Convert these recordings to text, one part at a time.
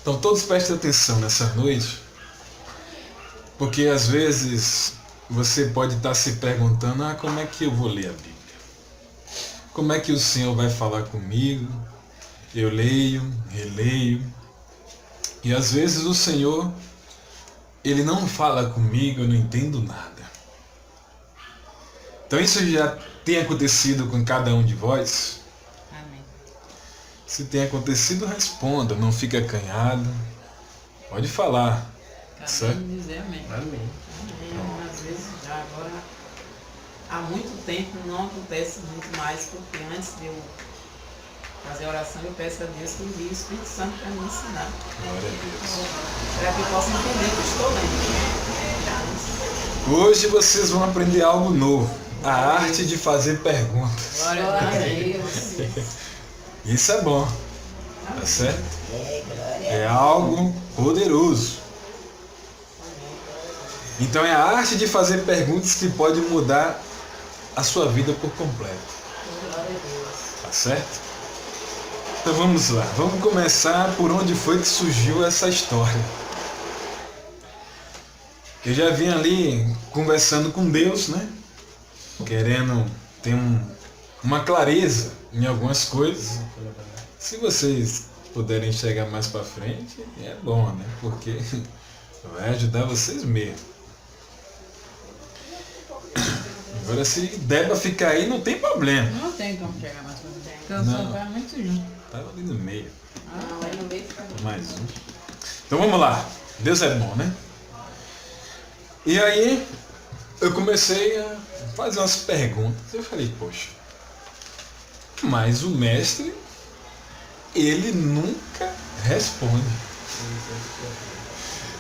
Então todos prestem atenção nessa noite, porque às vezes você pode estar se perguntando, como é que eu vou ler a Bíblia? Como é que o Senhor vai falar comigo? Eu leio, releio, e às vezes o Senhor, Ele não fala comigo, eu não entendo nada. Então isso já tem acontecido com cada um de vós? Amém. Se tem acontecido, responda, não fique acanhado. Pode falar. Acabei de dizer amém. Amém. Às vezes já agora, há muito tempo não acontece muito mais, porque antes de eu fazer a oração eu peço a Deus que envie o Espírito Santo para me ensinar. Glória a Deus. Para que eu possa entender o que eu estou lendo. Hoje vocês vão aprender algo novo. A arte de fazer perguntas. Glória a Deus. Isso é bom. Tá certo? É algo poderoso. Então é a arte de fazer perguntas que pode mudar a sua vida por completo. Tá certo? Então vamos lá. Vamos começar por onde foi que surgiu essa história. Eu já vim ali conversando com Deus, né? Querendo ter uma clareza em algumas coisas. Se vocês puderem chegar mais para frente, é bom, né? Porque vai ajudar vocês mesmo. Agora se der para ficar aí, não tem problema. Não tem como chegar mais para frente. Porque eu só vai muito junto. Tava ali no meio. Não, aí no meio fica Mais um. Então vamos lá. Deus é bom, né? E aí eu comecei a fazer umas perguntas. Eu falei, poxa, mas o mestre, ele nunca responde.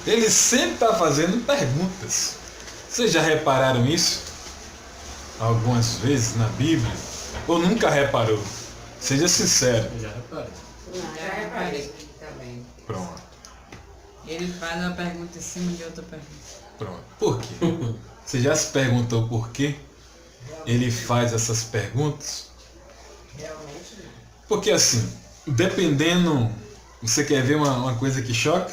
Ele sempre está fazendo perguntas. Vocês já repararam isso? Algumas vezes na Bíblia? Ou nunca reparou? Seja sincero. Eu já reparei. Já reparei também. Pronto. Ele faz uma pergunta em cima de outra pergunta. Pronto. Por quê? Você já se perguntou por quê ele faz essas perguntas? Realmente não. Porque assim, dependendo, você quer ver uma coisa que choca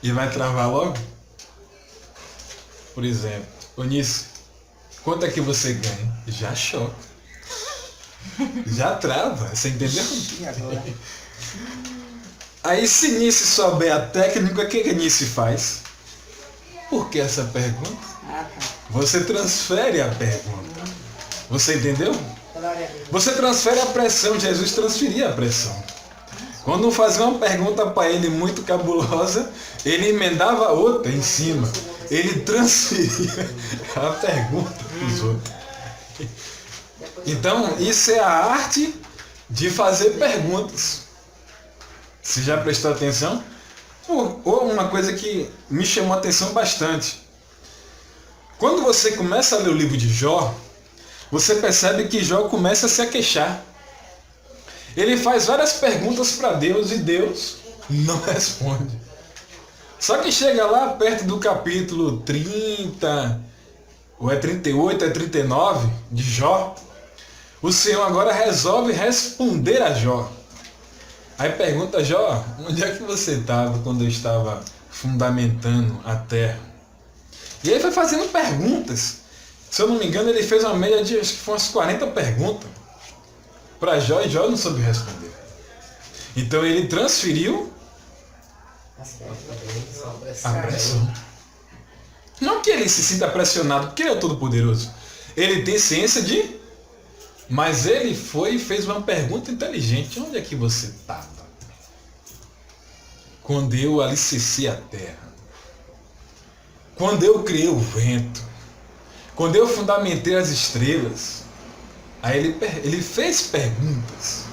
e vai travar logo? Por exemplo, Onísio, quanto é que você ganha? Já choca. Já trava, você entendeu? E agora? Aí se Nice souber a técnica, o que Nice faz? Por que essa pergunta? Ah, tá. Você transfere a pergunta. Você entendeu? Glória a Deus. Você transfere a pressão, Jesus transferia a pressão. Quando fazia uma pergunta para ele muito cabulosa, ele emendava outra em cima. Ele transferia a pergunta para os outros. Então, isso é a arte de fazer perguntas. Você já prestou atenção? Ou uma coisa que me chamou a atenção bastante. Quando você começa a ler o livro de Jó, você percebe que Jó começa a se queixar. Ele faz várias perguntas para Deus e Deus não responde. Só que chega lá perto do capítulo 30, ou é 38, é 39 de Jó, o Senhor agora resolve responder a Jó. Aí pergunta a Jó, onde é que você estava quando eu estava fundamentando a terra? E aí foi fazendo perguntas. Se eu não me engano, ele fez uma média de acho que foi umas 40 perguntas para Jó e Jó não soube responder. Então ele transferiu a pressão. Não que ele se sinta pressionado, porque ele é o Todo-Poderoso. Ele tem ciência de... Mas ele foi e fez uma pergunta inteligente. Onde é que você estava quando eu alicercei a terra? Quando eu criei o vento? Quando eu fundamentei as estrelas? Aí ele fez perguntas.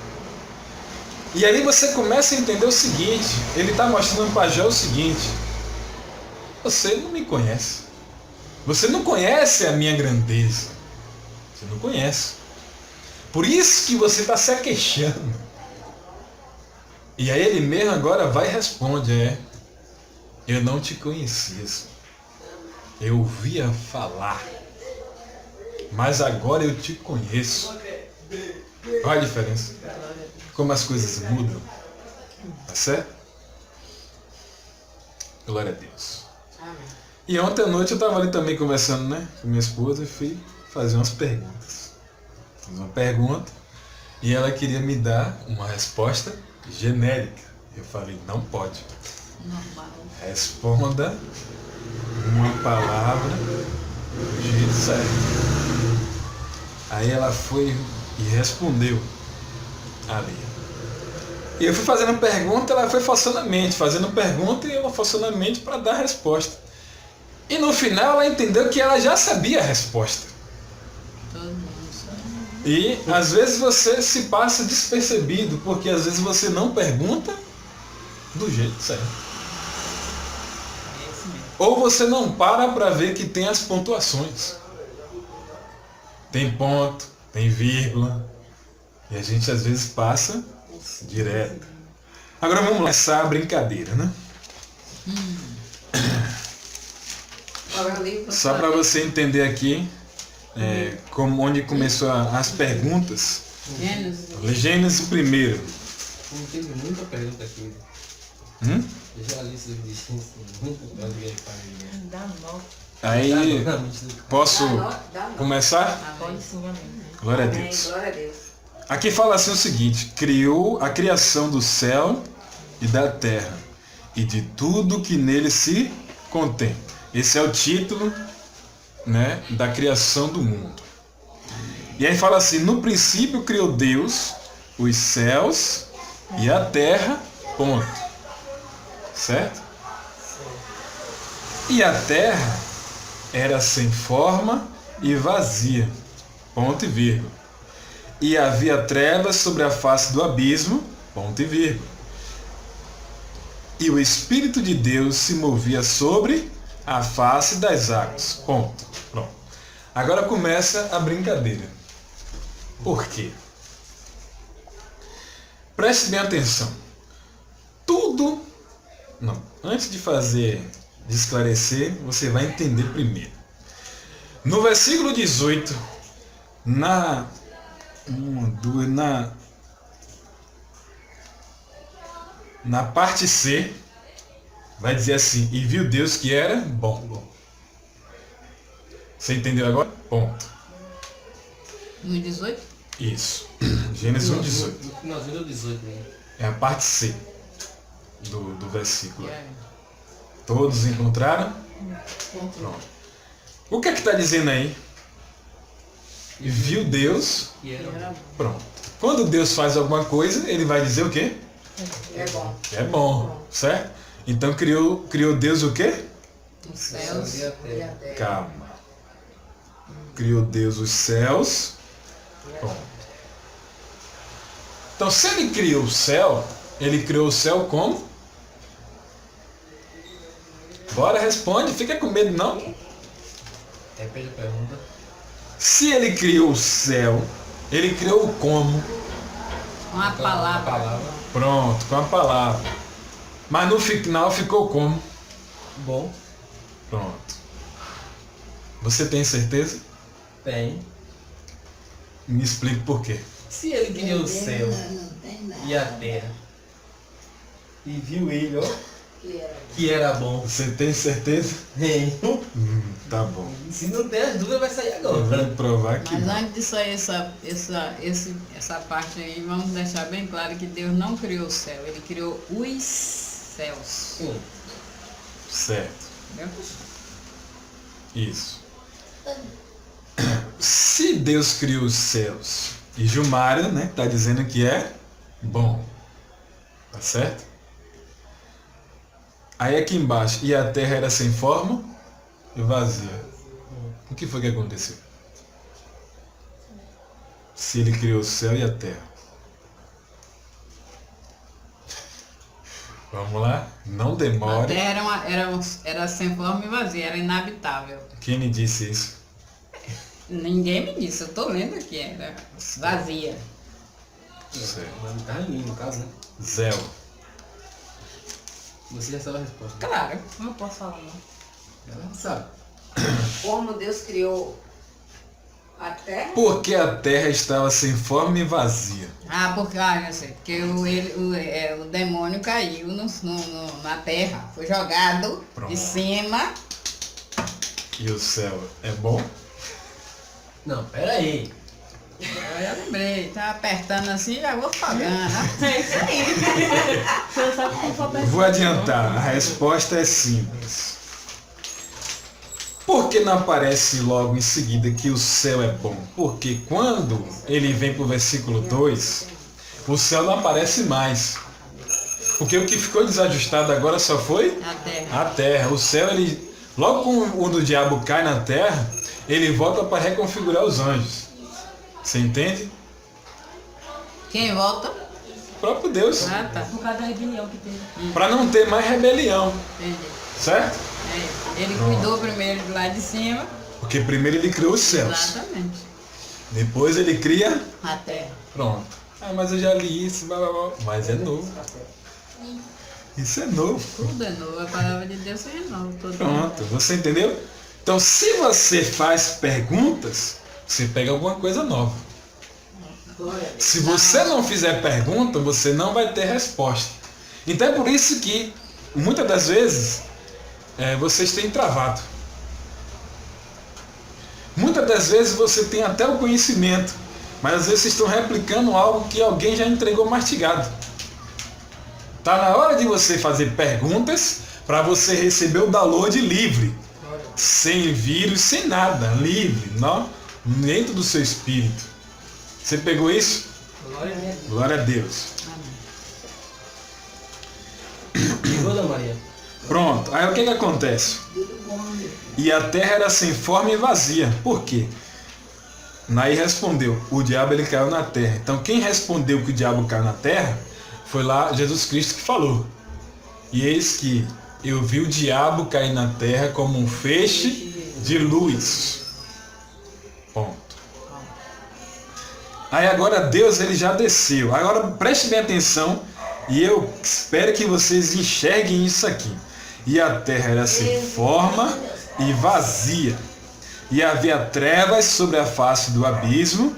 E aí você começa a entender o seguinte. Ele está mostrando para Jó o seguinte. Você não me conhece. Você não conhece a minha grandeza. Você não conhece. Por isso que você está se queixando. E aí ele mesmo agora vai e responde. Eu não te conhecia. Eu ouvia falar. Mas agora eu te conheço. Olha a diferença. Como as coisas mudam. Tá certo? Glória a Deus. Amém. E ontem à noite eu estava ali também conversando, né, com minha esposa e fui fazer umas perguntas. Fiz uma pergunta e ela queria me dar uma resposta genérica. Eu falei, não pode. Normal. Responda uma palavra do jeito certo. Aí ela foi e respondeu ali. E eu fui fazendo pergunta, ela foi forçando a mente, fazendo pergunta e eu forçando a mente para dar a resposta. E no final ela entendeu que ela já sabia a resposta. Todo mundo sabe. E às vezes você se passa despercebido, porque às vezes você não pergunta do jeito certo. É esse mesmo. Ou você não para ver que tem as pontuações. Tem ponto, tem vírgula. E a gente às vezes passa direto. Agora vamos começar a brincadeira, né? Só para você entender aqui onde começou as perguntas. Gênesis. Gênesis primeiro. Não teve muita pergunta aqui. Eu já li isso de Gênesis, muito mais do que ele faz. Dá mal. Aí, posso Dá nó. começar? Pode sim, amém. Glória a Amém. Deus. Glória a Deus. Aqui fala assim o seguinte: criou a criação do céu e da terra e de tudo que nele se contém. Esse é o título, né, da criação do mundo. E aí fala assim: no princípio criou Deus os céus e a terra, ponto. Certo? E a terra era sem forma e vazia, ponto e vírgula. E havia trevas sobre a face do abismo, ponto e vírgula. E o Espírito de Deus se movia sobre a face das águas, ponto. Pronto. Agora começa a brincadeira. Por quê? Preste bem atenção. Tudo... Não, antes de esclarecer, você vai entender primeiro. No versículo 18, na parte C, vai dizer assim: e viu Deus que era bom. Você entendeu agora? Ponto. No 18? Isso. Gênesis 1, 18. No finalzinho do 18, né? É a parte C do versículo. Todos encontraram? Pronto. O que é que está dizendo aí? E viu Deus. E era Era bom. Pronto. Quando Deus faz alguma coisa, ele vai dizer o quê? É bom. É bom, certo? Então criou Deus o quê? Os céus. e a terra. Calma. Criou Deus os céus. Pronto. Então, se ele criou o céu, ele criou o céu como? Bora, responde. Fica com medo, não? Repete a pergunta. Se ele criou o céu, ele criou como? Com a palavra. Palavra. Pronto, com a palavra. Mas no final ficou como? Bom. Pronto. Você tem certeza? Tem. Me explique por quê. Se ele criou o céu e a terra e viu ele, ó, que era bom. Você tem certeza? Tem. Tá bom. Se não tem as dúvidas, vai sair Eu agora. vou provar que Mas não. antes disso aí, essa parte aí, vamos deixar bem claro que Deus não criou o céu, Ele criou os céus. Sim. Certo. Entendeu? Isso. Se Deus criou os céus e Gilmário, né, tá dizendo que é bom. Tá certo? Aí aqui embaixo, e a terra era sem forma e vazia. O que foi que aconteceu? Se ele criou o céu e a terra. Vamos lá? Não A demore. terra era sem forma e vazia, era inabitável. Quem me disse isso? Ninguém me disse, eu tô lendo aqui, era vazia. Certo. Mas tá em mim, no caso, né? Zéu. Você já sabe a resposta. Claro, não posso falar não. Ela sabe. Como Deus criou a A terra? Porque a terra estava sem forma e vazia. Porque, eu sei, porque o demônio caiu na terra, foi jogado Pronto. de cima. E o céu é bom? Não, peraí. Eu já lembrei, tá apertando assim, já vou pagando. É isso aí. Você sabe como for pensar. Vou adiantar, a resposta é simples. Por que não aparece logo em seguida que o céu é bom? Porque quando ele vem para o versículo 2, o céu não aparece mais. Porque o que ficou desajustado agora só foi A terra. a terra. O céu, logo quando o diabo cai na terra, ele volta para reconfigurar os anjos. Você entende? Quem volta? O próprio Deus. Tá. Por causa da rebelião que teve. Para não ter mais rebelião. Entendi. Certo? Ele cuidou primeiro do lado de cima. Porque primeiro ele criou os céus. Exatamente. Depois ele cria. A terra. Pronto. Mas eu já li isso, blá, blá, blá. Mas é novo. Isso é novo. Tudo é novo. A palavra de Deus se renova. Todo Pronto, você entendeu? Então, se você faz perguntas, você pega alguma coisa nova. Se você não fizer pergunta, você não vai ter resposta. Então é por isso que, muitas das vezes, vocês têm travado. Muitas das vezes você tem até o conhecimento, mas às vezes vocês estão replicando algo que alguém já entregou mastigado. Está na hora de você fazer perguntas para você receber o download livre. Sem vírus, sem nada. Livre, não? Dentro do seu espírito. Você pegou isso? Glória a Deus. Chegou, Dona Maria? Pronto. Aí o que acontece? E a terra era sem forma e vazia. Por quê? Naí respondeu, o diabo ele caiu na terra. Então quem respondeu que o diabo caiu na terra foi lá Jesus Cristo que falou. E eis que eu vi o diabo cair na terra como um feixe de luz. Ponto. Aí agora Deus ele já desceu. Agora preste bem atenção e eu espero que vocês enxerguem isso aqui. E a terra era sem forma e vazia. E havia trevas sobre a face do abismo,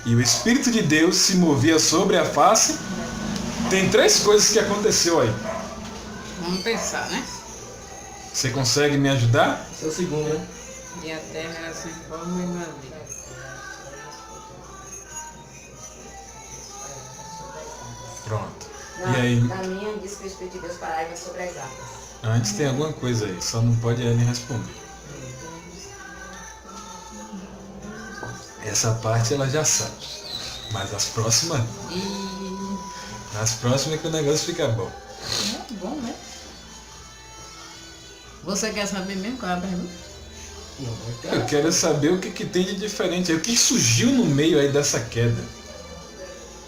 e o Espírito de Deus se movia sobre a face. Tem três coisas que aconteceu aí. Vamos pensar, né? Você consegue me ajudar? Esse é o segundo, né? E a terra era sem forma e vazia. Pronto. E aí, Na minha diz que o Espírito de Deus parava sobre as águas. antes tem alguma coisa aí, só não pode ele responder. Essa parte ela já sabe. Mas as próximas, E nas próximas é que o negócio fica bom. é bom, né? Você quer saber mesmo qual é a pergunta? Não, Eu quero saber o que tem de diferente aí. O que surgiu no meio aí dessa queda?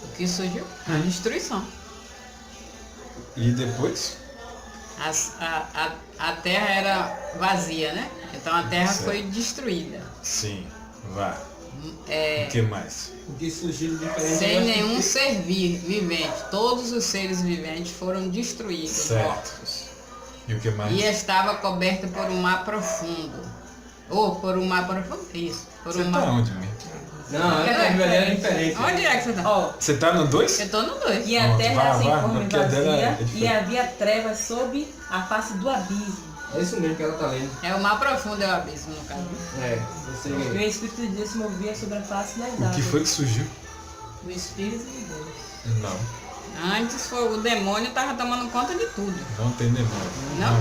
O que surgiu? A destruição. E depois? A terra era vazia, né? Então a terra Certo. foi destruída. Sim, vá. É, O que mais? o que surgiu diferente. sem nenhum ser vivente. Todos os seres viventes foram destruídos, Certo. mortos. E o que mais? E estava coberta por um mar profundo. Ou por um mar profundo. Isso. Por Você um tá mar. onde mesmo? Não, é diferente. Onde é que você tá? Ó, Você tá no 2? Eu tô no 2. e a Pronto, terra vá, era sem vá, forma e porque a dela é vazia, diferente. e havia trevas sob a face do abismo. É isso mesmo que ela tá lendo. É o mar profundo, é o abismo, no caso. É, E você. o Espírito de Deus se movia sobre a face das águas. O que foi que surgiu? O Espírito de Deus. Não, Antes foi o demônio estava tomando conta de tudo. não tem demônio. Não?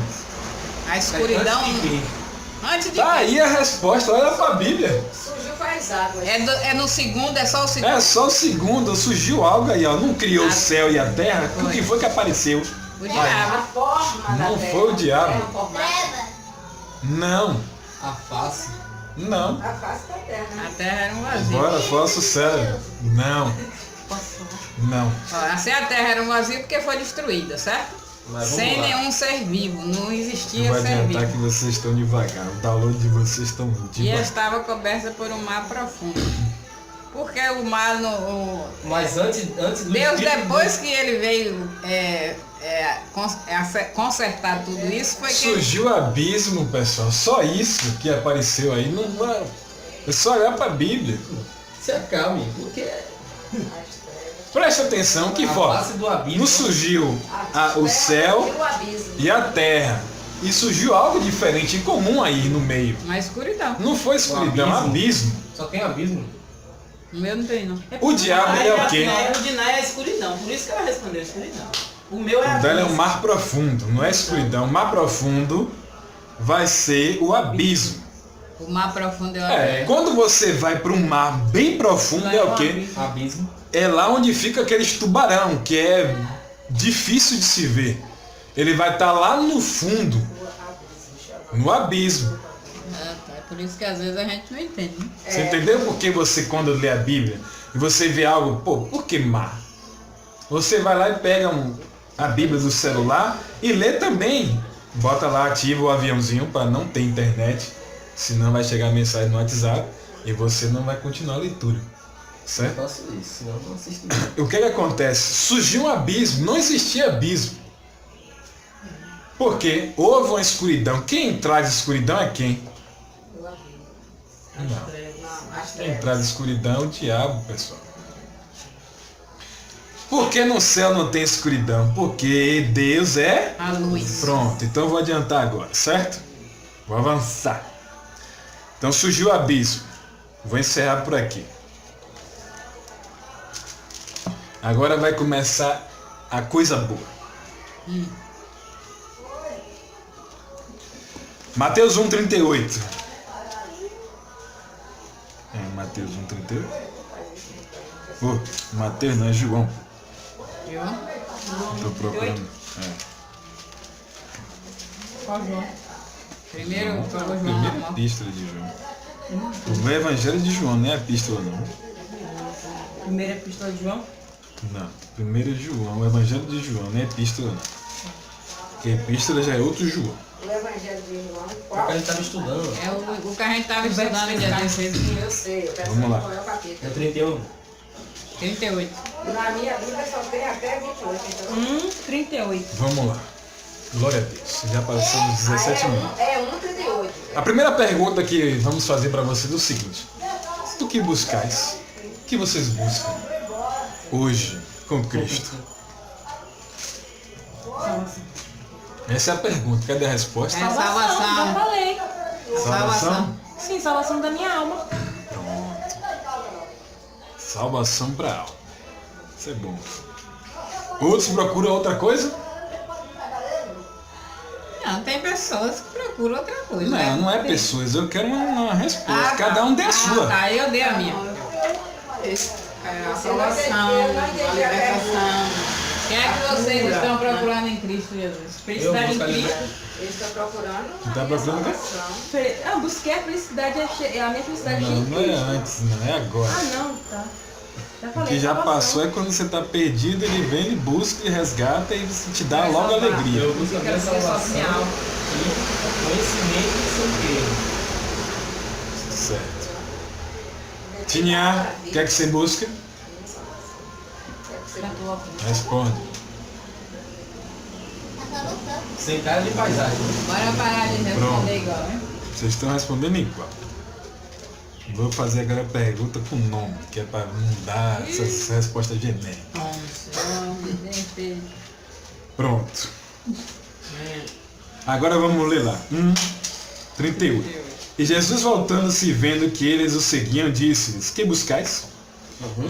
A escuridão. Antes de quê? Antes de Tá quê? aí a resposta, olha pra Bíblia. Surgiu foi as águas. É no segundo, é só o segundo. É só o segundo, surgiu algo aí, ó. Não criou o céu e a terra. O que foi que apareceu? O A diabo. forma da Não terra. foi o diabo. Era formada. Não, A face. não. A face da terra, né? A terra era um vazio. Agora, falso cérebro. Não, Posso falar? não. Ó, assim a terra era um vazio porque foi destruída, certo? Mas vamos Sem lá. nenhum ser vivo. Não Não existia vai ser adiantar que vivo. vocês estão devagar. O download de vocês estão E devagar. estava coberta por um mar profundo. Porque o mar Mas antes do Deus, Espírito depois que ele veio consertar tudo isso, foi que Surgiu abismo, pessoal. Só isso que apareceu aí. Não, É só olhar para a Bíblia. Se acalme, porque Preste atenção que a forma. face do abismo. Não surgiu o céu E o abismo. e a terra. E surgiu algo diferente, incomum aí no meio. Na escuridão. Não foi escuridão, abismo. abismo. Só tem abismo. O meu não tem, não. O diabo ele é o quê? O de Ná é a escuridão, por isso que ela respondeu escuridão. O meu é O a dela é o abismo. mar profundo, não é escuridão. O mar profundo vai ser o abismo. O mar profundo é o Quando você vai para um mar bem profundo, é o quê? Abismo. É lá onde fica aqueles tubarão, que é difícil de se ver. Ele vai estar lá no fundo, no abismo. Ah, tá. É por isso que às vezes a gente não entende, né? Você entendeu por que você, quando lê a Bíblia, e você vê algo, pô, por que mar? Você vai lá e pega a Bíblia do celular e lê também. Bota lá, ativa o aviãozinho para não ter internet, senão vai chegar a mensagem no WhatsApp e você não vai continuar a leitura. Eu Certo? faço isso, senão eu não assisto nada. O que acontece? Surgiu um abismo, não existia abismo. Porque houve uma escuridão. Quem traz escuridão é quem? Quem traz escuridão é o diabo, pessoal. Por que no céu não tem escuridão? Porque Deus é... A luz. Pronto, então eu vou adiantar agora, certo? Vou avançar. Então surgiu o abismo. Vou encerrar por aqui. Agora vai começar a coisa boa. Mateus 1,38. Mateus 1,38? Mateus não, é João. João? Estou procurando. Qual João? Primeiro, João, falou a João. primeira Não. epístola de João. O Evangelho de João, não é epístola não. Primeira epístola de João. Não, primeiro João, o Evangelho de João, não é epístola não. Porque epístola já é outro João. O Evangelho de João, É o qual? que a gente estava estudando. É o que a gente estava estudando em dia 16, Eu sei, eu peço Vamos lá. qual é o É capítulo. 31. 38. Na minha Bíblia só tem até 28, então. 38. Vamos lá. Glória a Deus. Já passamos 17 minutos. É 1,38. A primeira pergunta que vamos fazer para vocês é o seguinte: o que buscais? O que vocês buscam hoje com Cristo? Essa é a pergunta. Cadê a resposta? É Já salvação. falei. Salvação? Sim, salvação da minha alma. Pronto. Salvação para a alma. Isso é bom. Outros procuram outra coisa? Não, tem pessoas que procuram outra coisa. Não, né? não é pessoas. Eu quero uma resposta. Cada um tem a sua. Tá, eu dei a minha. É a salvação, a libertação. O que é que vocês estão procurando em Cristo Jesus? Felicidade em busco a Cristo? Eu estou procurando Tu tá procurando o quê? salvação. Busquei a felicidade, a minha felicidade Não, em não é Cristo. antes, não é agora. Ah, não, tá. Já O falei. que já salvação. passou é quando você está perdido, ele vem, ele busca e resgata e você te dá logo alegria. Eu busco a minha Quero ser só salvação minha alma. e conhecimento e santidade. Certo. Tinha, o que é que você busca? Responde. Sem cara de paisagem. Bora parar de responder Pronto. igual, né? Vocês estão respondendo igual. Vou fazer agora a pergunta com nome, que é para não dar essas respostas genéricas. Pronto. Agora vamos ler lá. 38. E Jesus, voltando-se e vendo que eles o seguiam, disse-lhes: que buscais?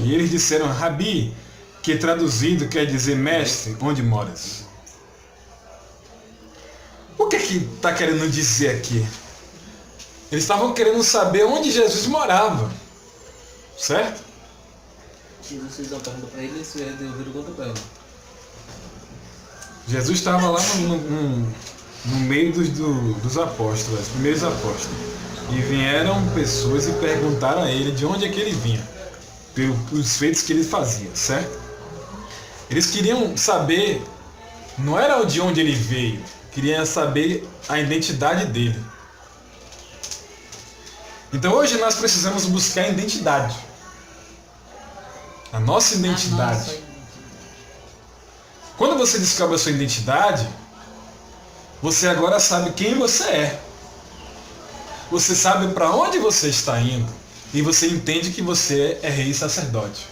E eles disseram: Rabi, que traduzido quer dizer mestre, onde moras? O que está querendo dizer aqui? Eles estavam querendo saber onde Jesus morava. Certo? Jesus fez uma pergunta para ele e isso ele deu conta para ele. Jesus estava lá no meio dos apóstolos, os primeiros apóstolos. E vieram pessoas e perguntaram a ele de onde é que ele vinha, pelos feitos que ele fazia, certo? Eles queriam saber, não era de onde ele veio, queriam saber a identidade dele. Então hoje nós precisamos buscar a identidade. A nossa identidade. Quando você descobre a sua identidade, você agora sabe quem você é. Você sabe para onde você está indo. e você entende que você é rei e sacerdote.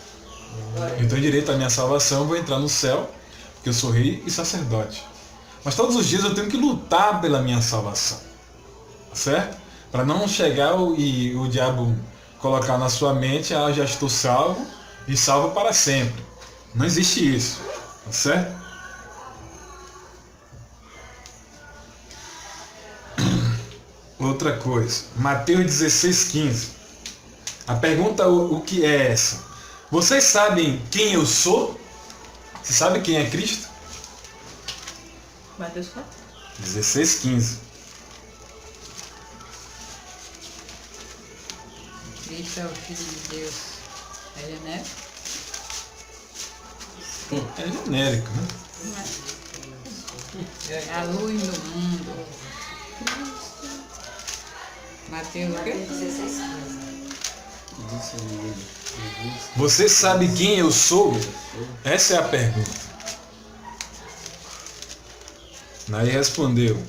Eu tenho direito à minha salvação, eu vou entrar no céu, porque eu sou rei e sacerdote. Mas todos os dias eu tenho que lutar pela minha salvação. Certo? Para não chegar e o diabo colocar na sua mente, já estou salvo e salvo para sempre. Não existe isso. Certo? Outra coisa, Mateus 16,15. A pergunta o que é essa? Vocês sabem quem eu sou? Você sabe quem é Cristo? Mateus 4. 16,15. Cristo é o Filho de Deus. É genérico? É genérico, né? É a luz do mundo. Mateus o quê? 16. Você sabe quem eu sou? Essa é a pergunta. Aí respondeu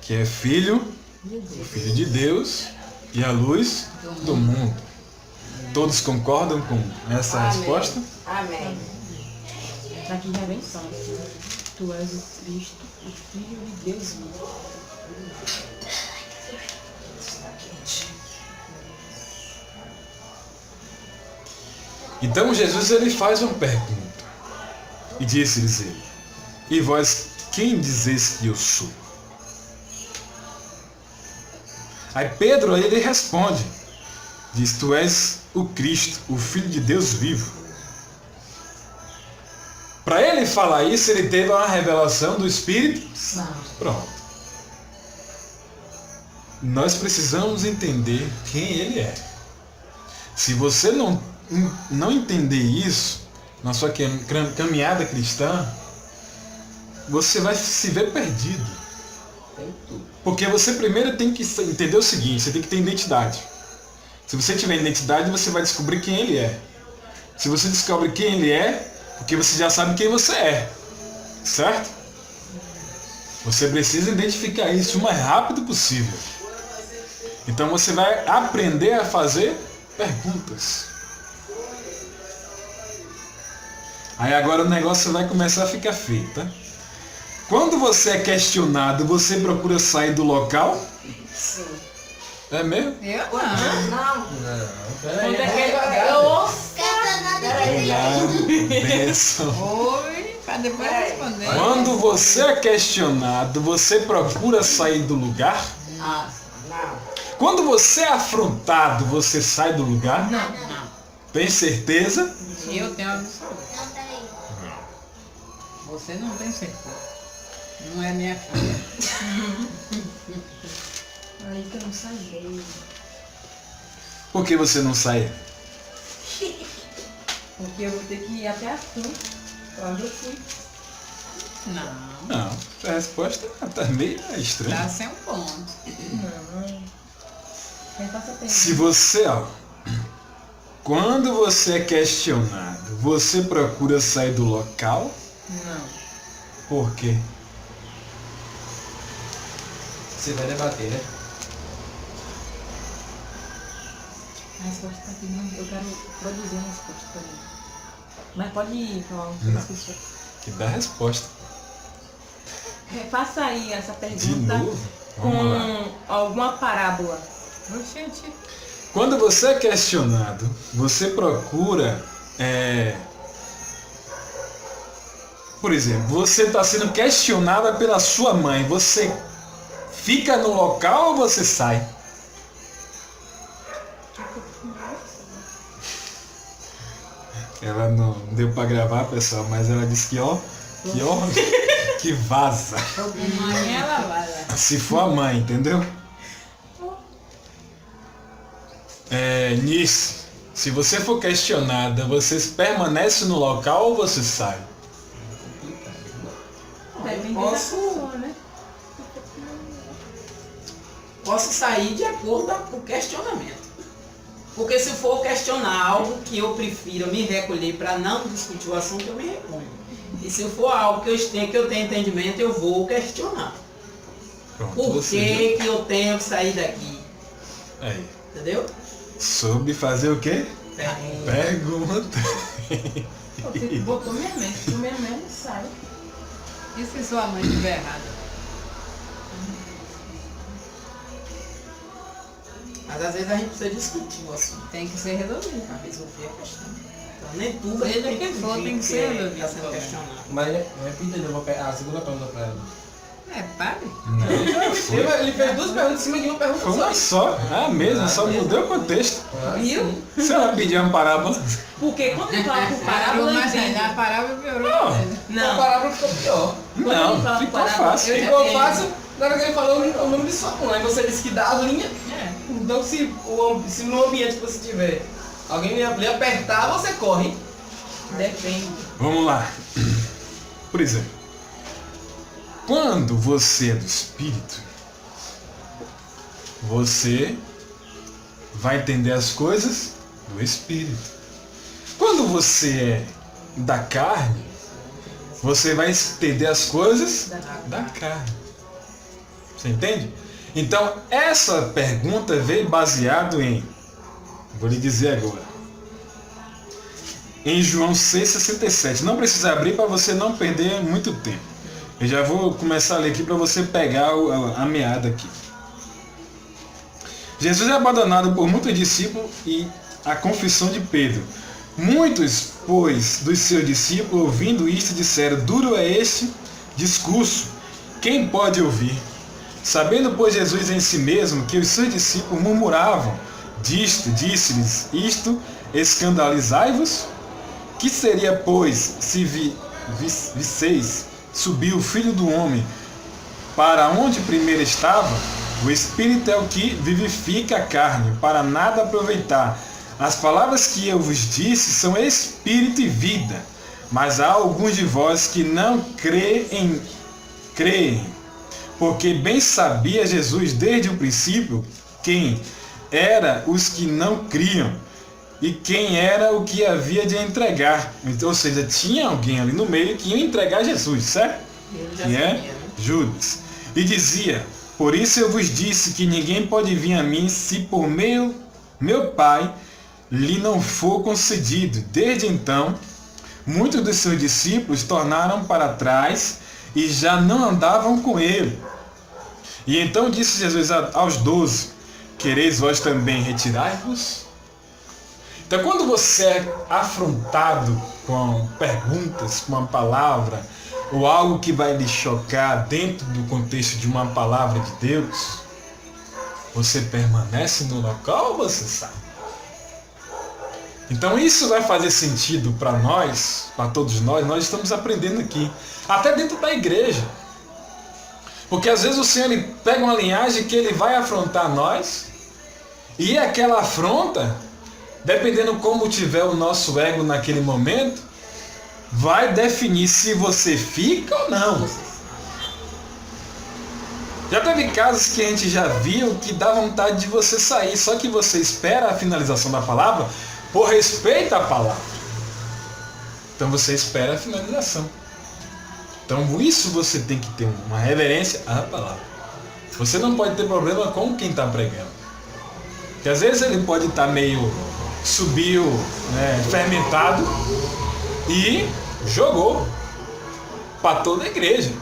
que é filho, o Filho de Deus e a luz do mundo. Todos concordam com essa Amém. resposta? Amém. Aqui já vem só. Tu és o Cristo, o Filho de Deus vivo. Então Jesus ele faz uma pergunta. E disse-lhes ele: E vós quem dizeis que eu sou? Aí Pedro ele responde. Diz: Tu és o Cristo, o Filho de Deus vivo. Para ele falar isso, ele teve uma revelação do Espírito Santo. Pronto. Nós precisamos entender quem ele é. Se você não entender isso na sua caminhada cristã, você vai se ver perdido. Porque você primeiro tem que entender o seguinte: você tem que ter identidade. Se você tiver identidade, você vai descobrir quem ele é. Se você descobre quem ele é, porque você já sabe quem você é. Certo? Você precisa identificar isso o mais rápido possível. Então você vai aprender a fazer perguntas. Aí agora o negócio vai começar a ficar feio, tá? Quando você é questionado, você procura sair do local? Sim. É mesmo? Eu não. Não. Quando é Obrigado, bênção. Oi, para depois responder. Quando você é questionado, você procura sair do lugar? Ah, Não. Quando você é afrontado, você sai do lugar? não. Tem certeza? Eu tenho absoluto. Você não tem certeza. Não é minha filha. Aí que eu não saí. Por que você não sai? Porque eu vou ter que ir até a fundo. Quando eu fui. Não. Não, a resposta tá meio estranha. Dá sem um ponto. Não. Quem passa tempo. Se você, quando você é questionado, você procura sair do local? Não. Por quê? Você vai debater, né? A resposta tá aqui, não. Eu quero produzir a resposta também. Mas pode ir falar um Não. pouco. Que dá a resposta. Faça aí essa De pergunta novo? Vamos lá. com alguma parábola. Oxente. Quando você é questionado, você procura... Por exemplo, você está sendo questionada pela sua mãe. Você fica no local ou você sai? Ela não deu para gravar, pessoal, mas ela disse que vaza. Mãe, ela vai. Se for a mãe, entendeu? Nisso, se você for questionada, você permanece no local ou você sai? Depende da Posso- pessoa, né? Posso sair de acordo com o questionamento. Porque se for questionar algo que eu prefiro me recolher para não discutir o assunto, eu me recolho. E se for algo que eu tenho entendimento, eu vou questionar. Pronto, Por você que eu tenho que sair daqui? viu? Aí. Entendeu? Soube fazer o quê? Pergunta. Você botou minha mente, tu minha mente sai. E se sua mãe estiver errada? Mas às vezes a gente precisa discutir o assunto Tem que ser resolvido. para resolver a questão. Então nem tudo Seja tem quem for, tem que ser resolvido está sendo também. questionado. Mas repita, eu vou pegar a segunda pergunta pra ela. É, pare. Ele fez duas perguntas em cima de uma pergunta Foi uma só. Ah, mesmo, só mudou o contexto. Viu? Você vai pedir uma parábola? Porque quando ele fala por Parábola, parábola, mas entende. a parábola piorou. Não. A Não, palavra ficou pior. Não, fala ficou parábola, fácil. eu- Ficou fácil na hora que ele falou o nome de sua mãe. Você disse que dá a linha. é. Então se no ambiente que você tiver alguém lhe apertar, você corre. Depende. Vamos lá. Por exemplo, quando você é do Espírito, você vai entender as coisas do Espírito. Quando você é da carne, você vai entender as coisas da carne. Você entende? Então, essa pergunta veio baseado em, vou lhe dizer agora, em João 6,67. Não precisa abrir para você não perder muito tempo. Eu já vou começar a ler aqui para você pegar a meada aqui. Jesus é abandonado por muitos discípulos e a confissão de Pedro. Muitos, pois, dos seus discípulos, ouvindo isto, disseram: duro é este discurso, quem pode ouvir? Sabendo, pois, Jesus em si mesmo que os seus discípulos murmuravam disto, disse-lhes: isto escandalizai-vos? Que seria, pois, se visseis subir o Filho do Homem para onde primeiro estava? O Espírito é o que vivifica a carne, para nada aproveitar. As palavras que eu vos disse são Espírito e vida, mas há alguns de vós que não creem, porque bem sabia Jesus desde o princípio quem era os que não criam e quem era o que havia de entregar. Então, ou seja, tinha alguém ali no meio que ia entregar Jesus, certo? Ele já Que sabia, é né? Judas. E dizia: por isso eu vos disse que ninguém pode vir a mim se por meu Pai lhe não for concedido. Desde então, muitos dos seus discípulos tornaram para trás e já não andavam com ele. E então disse Jesus aos 12: quereis vós também retirar-vos? Então, quando você é afrontado com perguntas, com uma palavra, ou algo que vai lhe chocar dentro do contexto de uma palavra de Deus, você permanece no local ou você sai? Então isso vai fazer sentido para nós, para todos nós estamos aprendendo aqui, até dentro da igreja. Porque às vezes o Senhor ele pega uma linhagem que ele vai afrontar nós, e aquela afronta, dependendo como tiver o nosso ego naquele momento, vai definir se você fica ou não. Já teve casos que a gente já viu que dá vontade de você sair, só que você espera a finalização da palavra por respeito à palavra. Então você espera a finalização. Então isso você tem que ter uma reverência à palavra. Você não pode ter problema com quem está pregando. Porque às vezes ele pode estar meio subiu, né, fermentado e jogou para toda a igreja.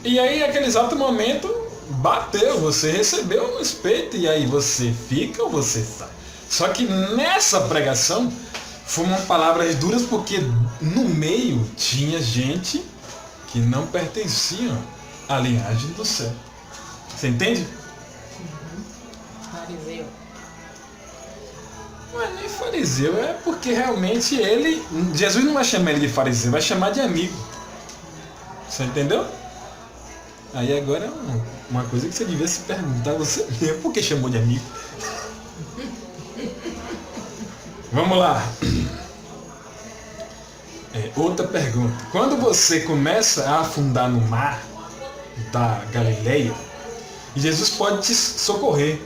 E aí naquele exato momento bateu, você recebeu no espeto e aí você fica ou você sai. Só que nessa pregação foram palavras duras porque no meio tinha gente que não pertenciam à linhagem do céu. Você entende? Fariseu. Não é nem fariseu, é porque realmente Jesus não vai chamar ele de fariseu, vai chamar de amigo. Você entendeu? Aí agora uma coisa que você devia se perguntar você mesmo, por que chamou de amigo? Vamos lá. Outra pergunta. Quando você começa a afundar no mar da Galileia, Jesus pode te socorrer.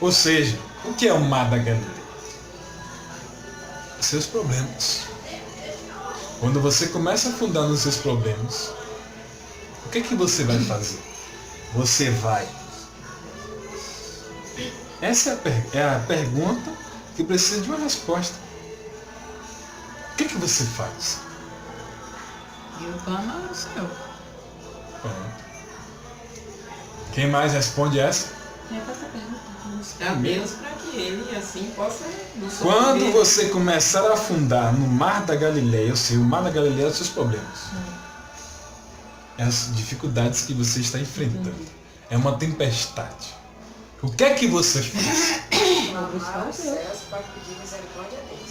Ou seja, o que é o mar da Galileia? Seus problemas. Quando você começa a afundar nos seus problemas, o que você vai fazer? Você vai Essa é a pergunta que precisa de uma resposta. O que você faz? Eu clamo ao Senhor. Pronto. Quem mais responde essa? Buscar Deus para que Ele assim possa nos Quando socorrer. você começar a afundar no mar da Galileia, ou seja, o mar da Galileia é os seus problemas. É as dificuldades que você está enfrentando. É uma tempestade. O que é que você faz? Clamar aos céus para pedir misericórdia a Deus.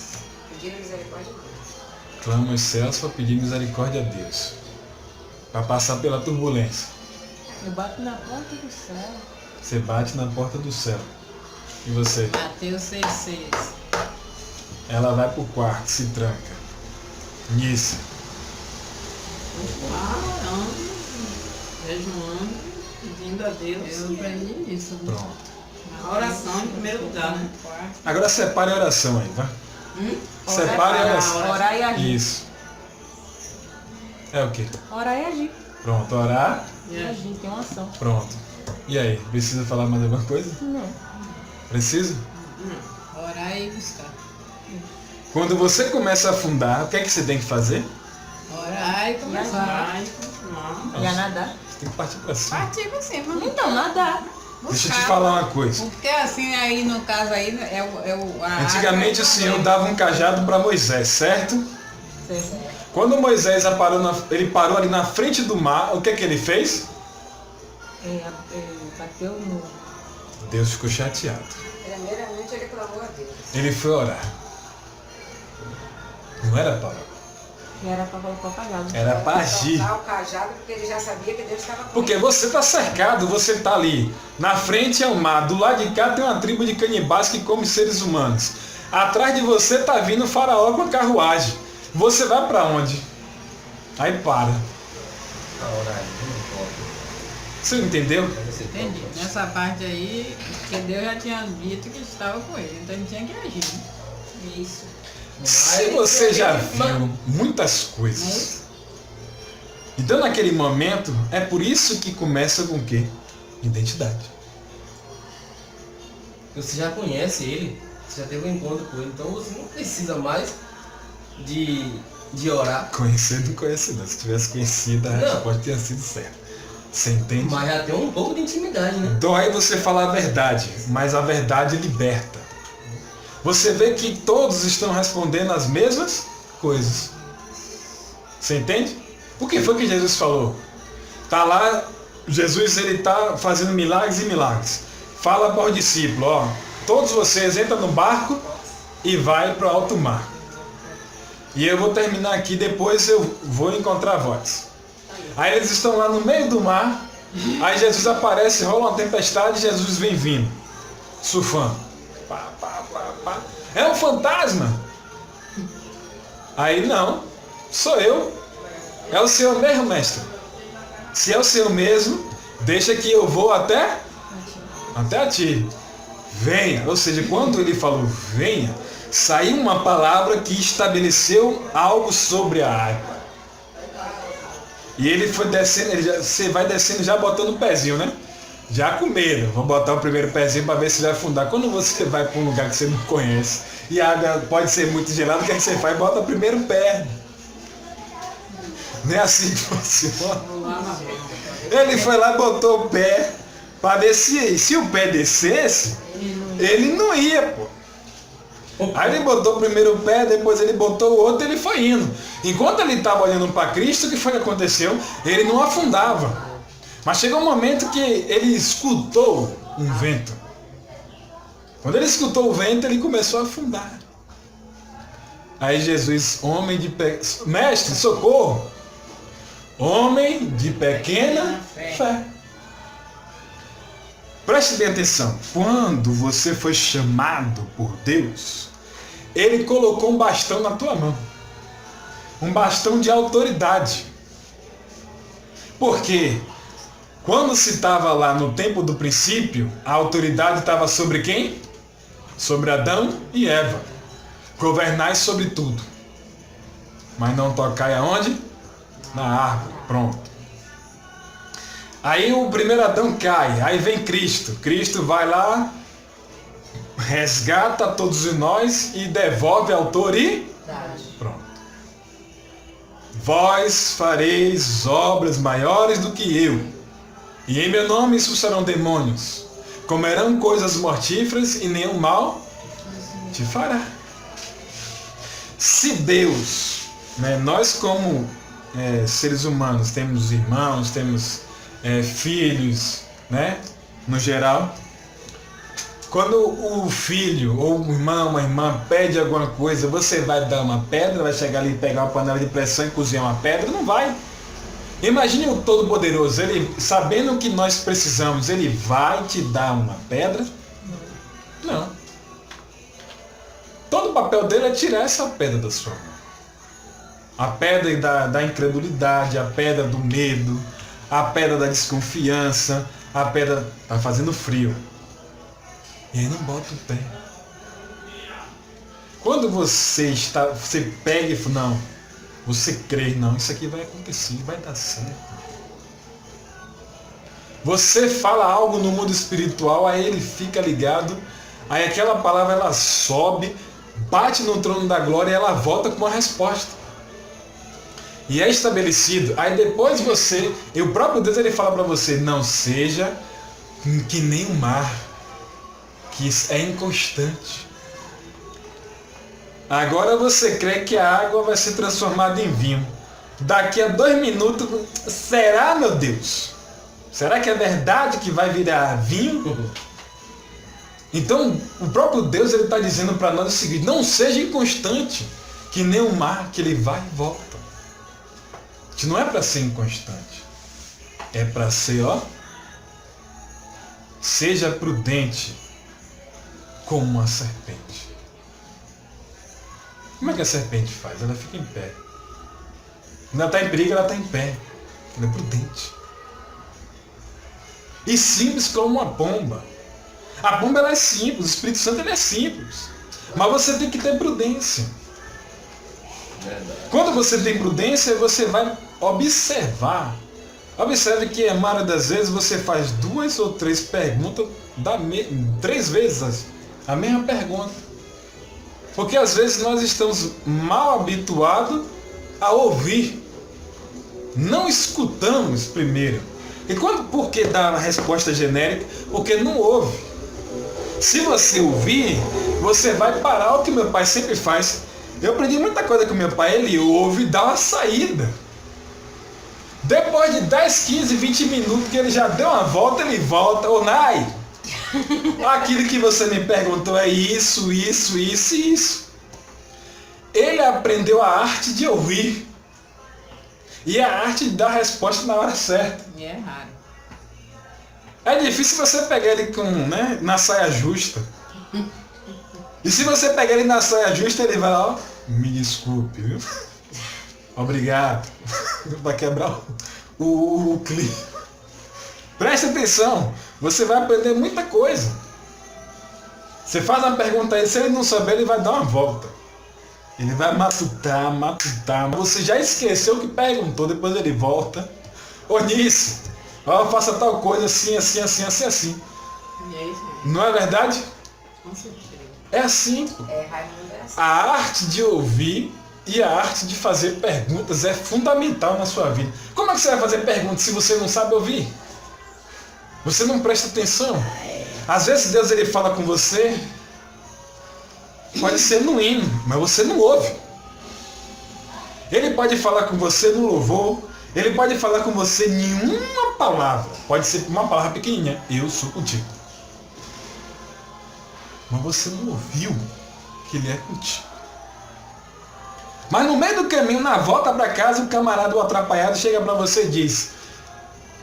Pedir misericórdia a Deus. Clama aos céus para pedir misericórdia a Deus. Para passar pela turbulência. Eu bato na porta do céu. Você bate na porta do céu. E você? Mateus 6,6. Ela vai pro quarto, se tranca. Nisso. Orando, jejuando, pedindo a Deus. Eu aprendi isso. Né? Pronto. A oração em primeiro lugar, né? Agora separe a oração aí, vai. Separe a oração. Orar e agir. Isso. É o quê? Orar e agir. Pronto, orar. E agir, tem uma ação. Pronto. E aí, precisa falar mais alguma coisa? Não. Precisa? Orar e buscar. Quando você começa a afundar, o que é que você tem que fazer? Orar e começar. Vai continuar. E a nadar. Você tem que partir pra cima. Partir pra cima. Então, nadar. Deixa eu te falar uma coisa. Porque assim, aí no caso aí, Antigamente o Senhor dava um cajado para Moisés, certo? Certo. Quando Moisés ele parou ali na frente do mar, o que é que ele fez? Bateu no... Deus ficou chateado. Primeiramente ele clamou a Deus. Ele foi orar. Não era para orar. Que era para colocar o cajado. Era para agir. Soltar o cajado porque ele já sabia que Deus estava com Porque ele. você está cercado, você está ali. Na frente é o mar, do lado de cá tem uma tribo de canibais que come seres humanos. Atrás de você está vindo o faraó com a carruagem. Você vai para onde? Aí para. Você entendeu? Entendi. Nessa parte aí, que Deus já tinha dito que estava com ele. Então ele tinha que agir. Né? Isso. Se você já viu muitas coisas, então naquele momento, é por isso que começa com o quê? Identidade. Você já conhece ele, você já teve um encontro com ele, então você não precisa mais de orar. Conhecido, conhecido. Se tivesse conhecido, a Não. resposta tinha sido certa. Você entende? Mas já tem um pouco de intimidade, né? Dói você falar a verdade, mas a verdade liberta. Você vê que todos estão respondendo as mesmas coisas. Você entende? O que foi que Jesus falou? Tá lá, Jesus ele tá fazendo milagres e milagres. Fala para os discípulos, ó, todos vocês entram no barco e vai para o alto mar. E eu vou terminar aqui, depois eu vou encontrar vós. Aí eles estão lá no meio do mar, aí Jesus aparece, rola uma tempestade e Jesus vem vindo, surfando. Pá, pá, pá, pá. É um fantasma? Aí não, sou eu. É o Senhor mesmo, mestre. Se é o Senhor mesmo, deixa que eu vou até a ti. Venha. Ou seja, quando ele falou venha, saiu uma palavra que estabeleceu algo sobre a água. E ele foi descendo, você vai descendo já botando o pezinho, né? Já com medo. Vou botar o primeiro pezinho para ver se vai afundar. Quando você vai para um lugar que você não conhece e a água pode ser muito gelada, o que é que você faz? Bota o primeiro pé. Não é assim que funciona. Ele foi lá e botou o pé para ver se o pé descesse, ele não ia, pô. Aí ele botou o primeiro pé, depois ele botou o outro e ele foi indo. Enquanto ele estava olhando para Cristo, o que foi que aconteceu? Ele não afundava. Mas chegou um momento que ele escutou um vento. Quando ele escutou o vento, ele começou a afundar. Aí Jesus, mestre, socorro! Homem de pequena fé. Preste bem atenção. Quando você foi chamado por Deus, Ele colocou um bastão na tua mão. Um bastão de autoridade. Porque quando se estava lá no tempo do princípio, a autoridade estava sobre quem? Sobre Adão e Eva. Governais sobre tudo. Mas não tocai aonde? Na árvore. Pronto. Aí o primeiro Adão cai. Aí vem Cristo. Cristo vai lá resgata todos nós e devolve a autoridade. Pronto. Vós fareis obras maiores do que eu, e em meu nome expulsarão demônios, comerão coisas mortíferas e nenhum mal te fará. Se Deus, né, nós como seres humanos, temos irmãos, temos filhos, né, no geral, quando o filho ou o irmão, uma irmã pede alguma coisa, você vai dar uma pedra, vai chegar ali e pegar uma panela de pressão e cozinhar uma pedra? Não vai. Imagine o Todo-Poderoso, ele sabendo o que nós precisamos, ele vai te dar uma pedra? Não. Todo o papel dele é tirar essa pedra da sua mão. A pedra da incredulidade, a pedra do medo, a pedra da desconfiança, a pedra tá fazendo frio. E aí não bota o pé. Quando você pega e fala, não, você crê, não, isso aqui vai acontecer, vai dar certo. Você fala algo no mundo espiritual, aí ele fica ligado, aí aquela palavra ela sobe, bate no trono da glória e ela volta com uma resposta. E é estabelecido. Aí depois e o próprio Deus ele fala para você, não seja que nem o mar, que é inconstante. Agora você crê que a água vai ser transformada em vinho. Daqui a 2 minutos, será, meu Deus? Será que é verdade que vai virar vinho? Então, o próprio Deus ele está dizendo para nós o seguinte, não seja inconstante, que nem o mar, que ele vai e volta. A gente não é para ser inconstante. É para ser, seja prudente como uma serpente. Como é que a serpente faz? Ela fica em pé. Quando ela está em perigo, ela está em pé. Ela é prudente. E simples como uma pomba. A pomba ela é simples, o Espírito Santo ele é simples. Mas você tem que ter prudência. Quando você tem prudência, você vai observar. Observe que a maioria das vezes você faz 2 ou 3 perguntas, 3 vezes a mesma pergunta. Porque às vezes nós estamos mal habituados a ouvir. Não escutamos primeiro. E por que dar a resposta genérica? Porque não ouve. Se você ouvir, você vai parar o que meu pai sempre faz. Eu aprendi muita coisa com meu pai, ele ouve e dá uma saída. Depois de 10, 15, 20 minutos que ele já deu uma volta, ele volta. Ô Nai, aquilo que você me perguntou é isso, isso, isso e isso. Ele aprendeu a arte de ouvir. E a arte de dar a resposta na hora certa. E é raro. É difícil você pegar ele na saia justa. E se você pegar ele na saia justa, ele vai lá, me desculpe, viu? Obrigado. Vai quebrar o clima. Preste atenção, você vai aprender muita coisa. Você faz uma pergunta a ele, se ele não souber, ele vai dar uma volta. Ele vai matutar. Você já esqueceu o que perguntou, depois ele volta. Ô Nisso, faça tal coisa assim. E é isso mesmo. Não é verdade? Com certeza. É assim. Raimundo é assim. A arte de ouvir e a arte de fazer perguntas é fundamental na sua vida. Como é que você vai fazer perguntas se você não sabe ouvir? Você não presta atenção. Às vezes Deus ele fala com você, pode ser no hino, mas você não ouve. Ele pode falar com você no louvor, ele pode falar com você em uma palavra. Pode ser uma palavra pequenininha, eu sou contigo. Mas você não ouviu que ele é contigo. Mas no meio do caminho, na volta para casa, o camarada, o atrapalhado, chega para você e diz,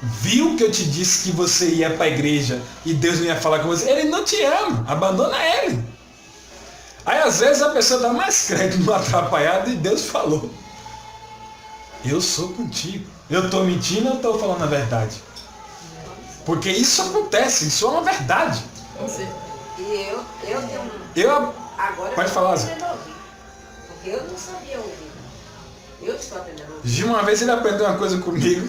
viu que eu te disse que você ia para a igreja e Deus não ia falar com você? Ele não te ama, abandona ele. Aí às vezes a pessoa dá mais crédito no atrapalhado e Deus falou, eu sou contigo. Eu estou mentindo ou estou falando a verdade? Porque isso acontece, isso é uma verdade. E eu tenho agora pode eu falar, estou Zé. aprendendo a ouvir. Porque eu não sabia ouvir. Eu estou aprendendo a ouvir. De uma vez ele aprendeu uma coisa comigo,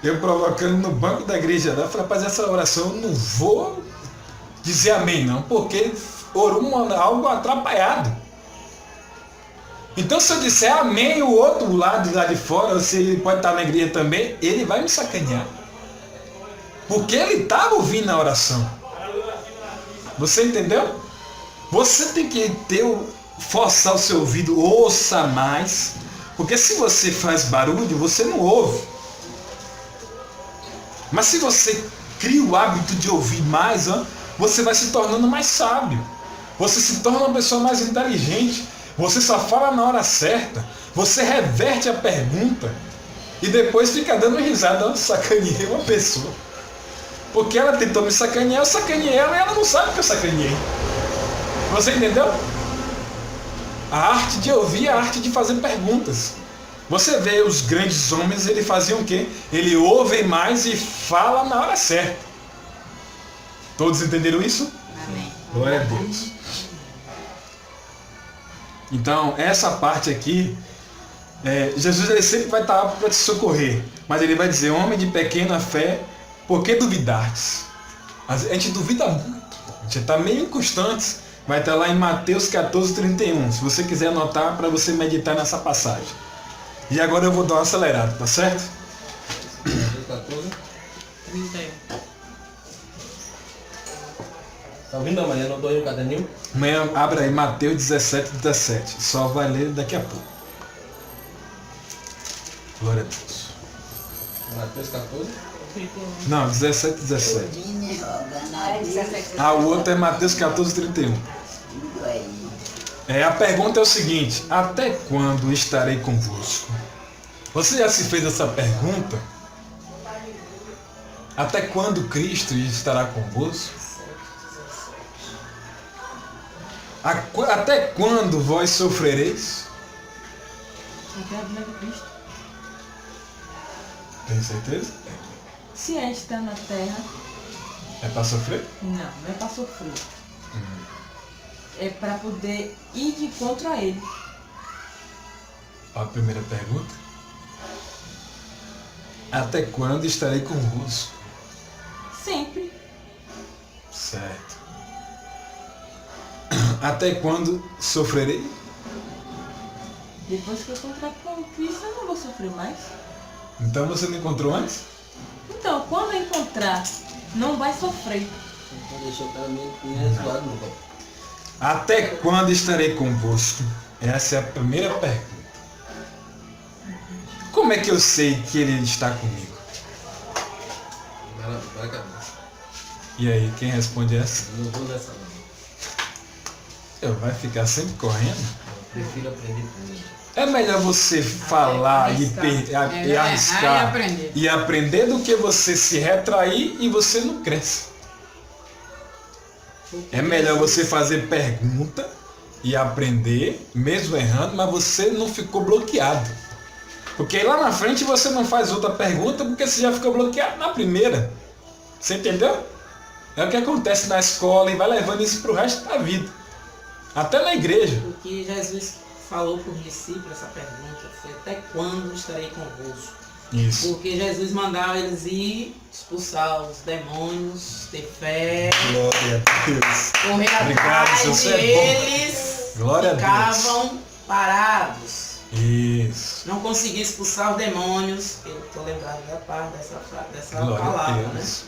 eu provocando no banco da igreja lá, eu falei, rapaz, essa oração eu não vou dizer amém não, porque orou algo atrapalhado. Então se eu disser amém, o outro lado lá de fora, se ele pode estar na igreja também, ele vai me sacanear. Porque ele estava ouvindo a oração. Você entendeu? Você tem que forçar o seu ouvido, ouça mais. Porque se você faz barulho, você não ouve. Mas se você cria o hábito de ouvir mais, você vai se tornando mais sábio. Você se torna uma pessoa mais inteligente. Você só fala na hora certa. Você reverte a pergunta. E depois fica dando risada. Eu sacaneei uma pessoa. Porque ela tentou me sacanear, eu sacaneei ela e ela não sabe que eu sacaneei. Você entendeu? A arte de ouvir é a arte de fazer perguntas. Você vê os grandes homens, eles faziam o quê? Ele ouve mais e fala na hora certa. Todos entenderam isso? Amém. Glória a Deus. Então, essa parte aqui, Jesus ele sempre vai estar apto para te socorrer. Mas ele vai dizer, homem de pequena fé, por que duvidastes? A gente duvida muito. A gente está meio inconstante. Vai estar lá em Mateus 14:31. Se você quiser anotar para você meditar nessa passagem. E agora eu vou dar uma acelerada, tá certo? 14. 31. Tá ouvindo, amanhã? Não estou aí no caderninho? Amanhã abra aí Mateus 17:17. Só vai ler daqui a pouco. Glória a Deus. Mateus 14. Não, 17:17. Ah, é 17. Ah, o outro é Mateus 14:31. A pergunta é o seguinte: até quando estarei convosco? Você já se fez essa pergunta? Até quando Cristo estará convosco? Até quando vós sofrereis? Até a vinda de Cristo. Tem certeza? Se a gente está na terra, É para sofrer? não é para sofrer. É para poder ir de encontro a Ele. A primeira pergunta. Até quando estarei convosco? Sempre. Certo. Até quando sofrerei? Depois que eu encontrar com Cristo, eu não vou sofrer mais. Então você não encontrou antes? Então, quando eu encontrar, não vai sofrer. Então deixou o cara meio zoado, não, pai. Até quando estarei convosco? Essa é a primeira pergunta. Como é que eu sei que ele está comigo? Vai, cabeça. E aí, quem responde essa? Não vou nessa não. Eu vai ficar sempre correndo? Eu prefiro aprender primeiro. É melhor você falar e arriscar e aprender do que você se retrair e você não cresce. É melhor você fazer pergunta e aprender, mesmo errando, mas você não ficou bloqueado. Porque aí lá na frente você não faz outra pergunta porque você já ficou bloqueado na primeira. Você entendeu? É o que acontece na escola e vai levando isso para o resto da vida. Até na igreja. O que Jesus falou para os discípulos, essa pergunta, foi até quando estarei convosco? Isso. Porque Jesus mandava eles ir expulsar os demônios, ter fé, Glória a Deus. correr Obrigado, atrás você e é bom. eles Glória a Deus. ficavam parados. Isso. Não conseguia expulsar os demônios. Eu estou lembrado da parte dessa Glória a palavra, né? Deus.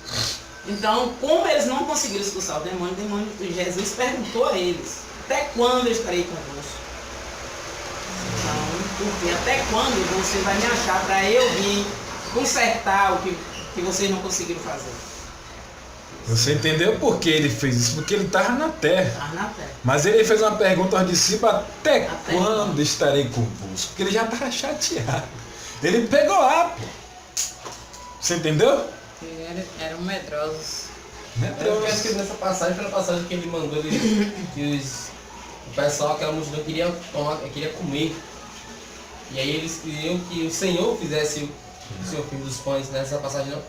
Então, como eles não conseguiram expulsar o demônio, Jesus perguntou a eles, até quando eu estarei convosco? Então, porque até quando você vai me achar para eu vir consertar o que vocês não conseguiram fazer? Você entendeu por que ele fez isso? Porque ele estava na terra. Tá na terra. Mas ele fez uma pergunta aos discípulos, até Até quando estarei convosco? Porque ele já estava chateado. Ele pegou lá, pô. Você entendeu? Eram medrosos. Eu acho que nessa passagem foi a passagem que ele mandou que o pessoal, aquela multidão queria comer. E aí eles queriam que o Senhor fizesse o seu filho dos pães. Nessa passagem não?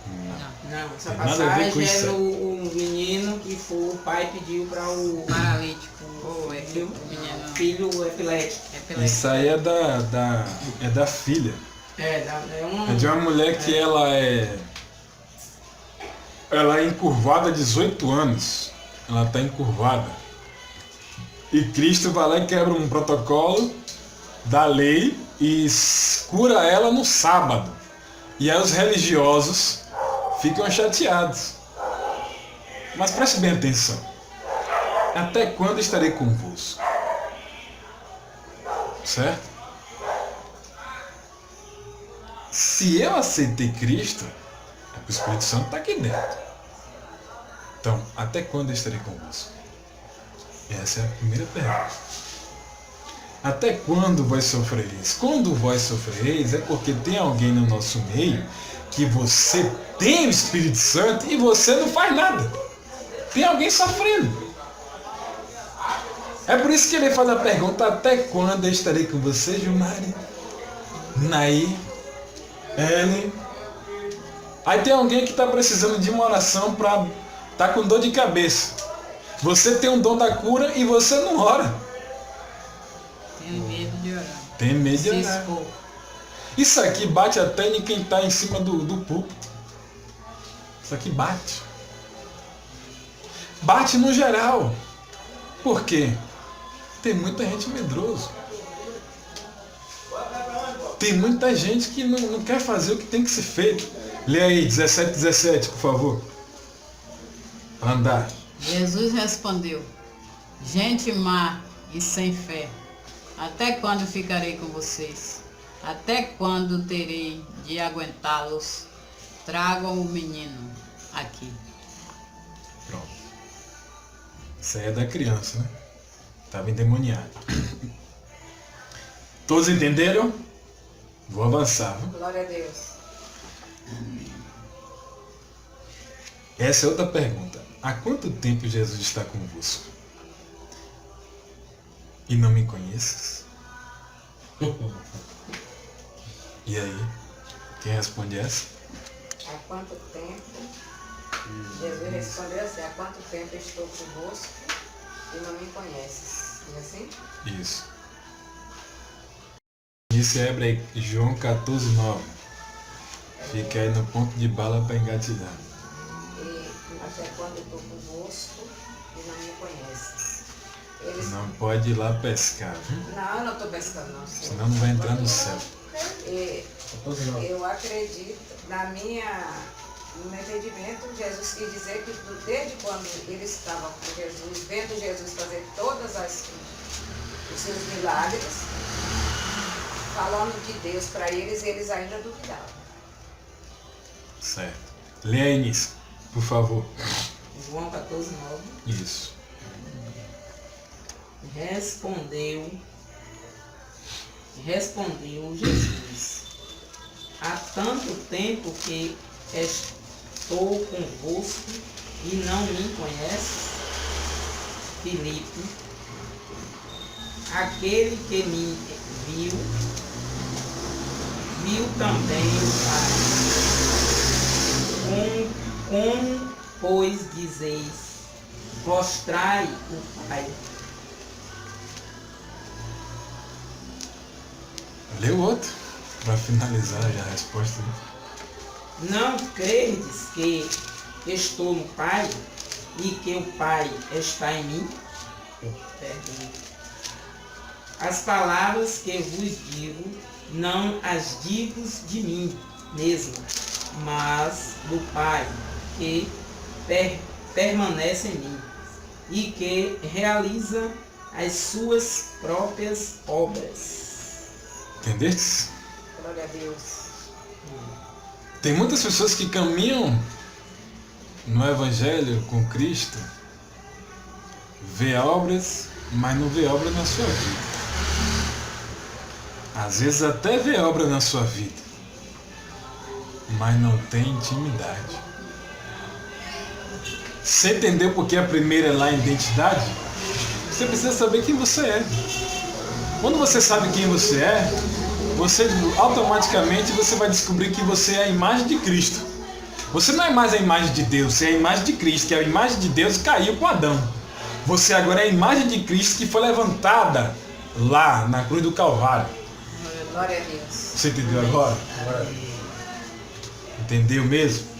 Não, essa Tem nada a ver com passagem isso. era o menino que o pai pediu para o Paralítico. o filho epilético. Isso aí é da filha. É de uma mulher que ela é encurvada há 18 anos. Ela está encurvada. E Cristo vai lá e quebra um protocolo da lei e cura ela no sábado. E aí os religiosos ficam chateados. Mas preste bem atenção. Até quando estarei convosco? Certo? Se eu aceitei Cristo, é que o Espírito Santo está aqui dentro. Então, até quando eu estarei convosco? Essa é a primeira pergunta. Até quando vós sofrereis? Quando vós sofrereis é porque tem alguém no nosso meio que você tem o Espírito Santo e você não faz nada. Tem alguém sofrendo. É por isso que ele faz a pergunta: até quando eu estarei com você, Gilmari? Naí? Ellen? Aí tem alguém que está precisando de uma oração para tá com dor de cabeça. Você tem um dom da cura e você não ora. Tenho medo de orar. Tem medo de Se orar. expor. Isso aqui bate até em quem está em cima do púlpito. Isso aqui bate. Bate no geral. Por quê? Tem muita gente medroso. Tem muita gente que não quer fazer o que tem que ser feito. Lê aí, 17:17, por favor. Andar. Jesus respondeu: gente má e sem fé, até quando ficarei com vocês? Até quando terei de aguentá-los? Tragam o menino aqui. Pronto. Isso aí é da criança, né? Estava endemoniado. Todos entenderam? Vou avançar. Viu? Glória a Deus. Essa é outra pergunta. Há quanto tempo Jesus está convosco? E não me conheces? E aí? Quem responde essa? Há quanto tempo? Jesus respondeu assim: há quanto tempo estou convosco e não me conheces? Não é assim? Isso. Isso é hebreu, João 14:9. Fica aí no ponto de bala para engatilhar. E até quando estou convosco e não me conheces? Eles... Não pode ir lá pescar, viu? Não, eu não estou pescando, não. Senhor. Senão não vai entrar no céu. E eu acredito, no meu entendimento, Jesus quis dizer que desde quando eles estavam com Jesus, vendo Jesus fazer todos os seus milagres, falando de Deus para eles, eles ainda duvidavam. Certo. Lê aí, Nisso, por favor. João 14:9. Isso. Respondeu Jesus: há tanto tempo que estou convosco e não me conheces? Filipe, aquele que me viu também o Pai. Como, pois, dizeis, mostrai o Pai? Lê o outro, para finalizar já a resposta. Não credes que estou no Pai e que o Pai está em mim? Pergunto. As palavras que vos digo, não as digo de mim mesmo, mas do Pai que permanece em mim e que realiza as suas próprias obras. Entendeste? Glória a Deus. Tem muitas pessoas que caminham no Evangelho com Cristo, vê obras, mas não vê obra na sua vida. Às vezes até vê obra na sua vida, mas não tem intimidade. Você entendeu porque a primeira é lá a identidade? Você precisa saber quem você é. Quando você sabe quem você é, você automaticamente você vai descobrir que você é a imagem de Cristo. Você não é mais a imagem de Deus, você é a imagem de Cristo, que a imagem de Deus caiu com Adão. Você agora é a imagem de Cristo que foi levantada lá na cruz do Calvário. Glória a Deus. Você entendeu agora? Entendeu mesmo?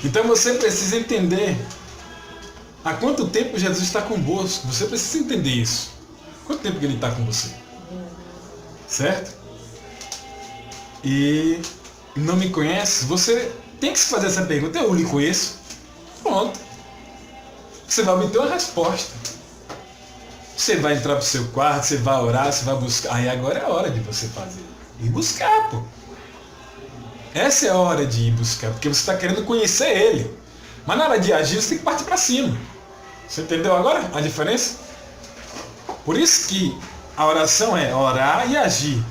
Então você precisa entender Há quanto tempo Jesus está convosco? Você precisa entender isso. Quanto tempo que ele está com você? Certo? E não me conhece? Você tem que se fazer essa pergunta. Eu lhe conheço? Pronto. Você vai obter uma resposta. Você vai entrar para o seu quarto, você vai orar, você vai buscar. Aí agora é a hora de você fazer. Ir buscar, pô. Essa é a hora de ir buscar, porque você está querendo conhecer ele. Mas na hora de agir, você tem que partir para cima. Você entendeu agora a diferença? Por isso que a oração é orar e agir.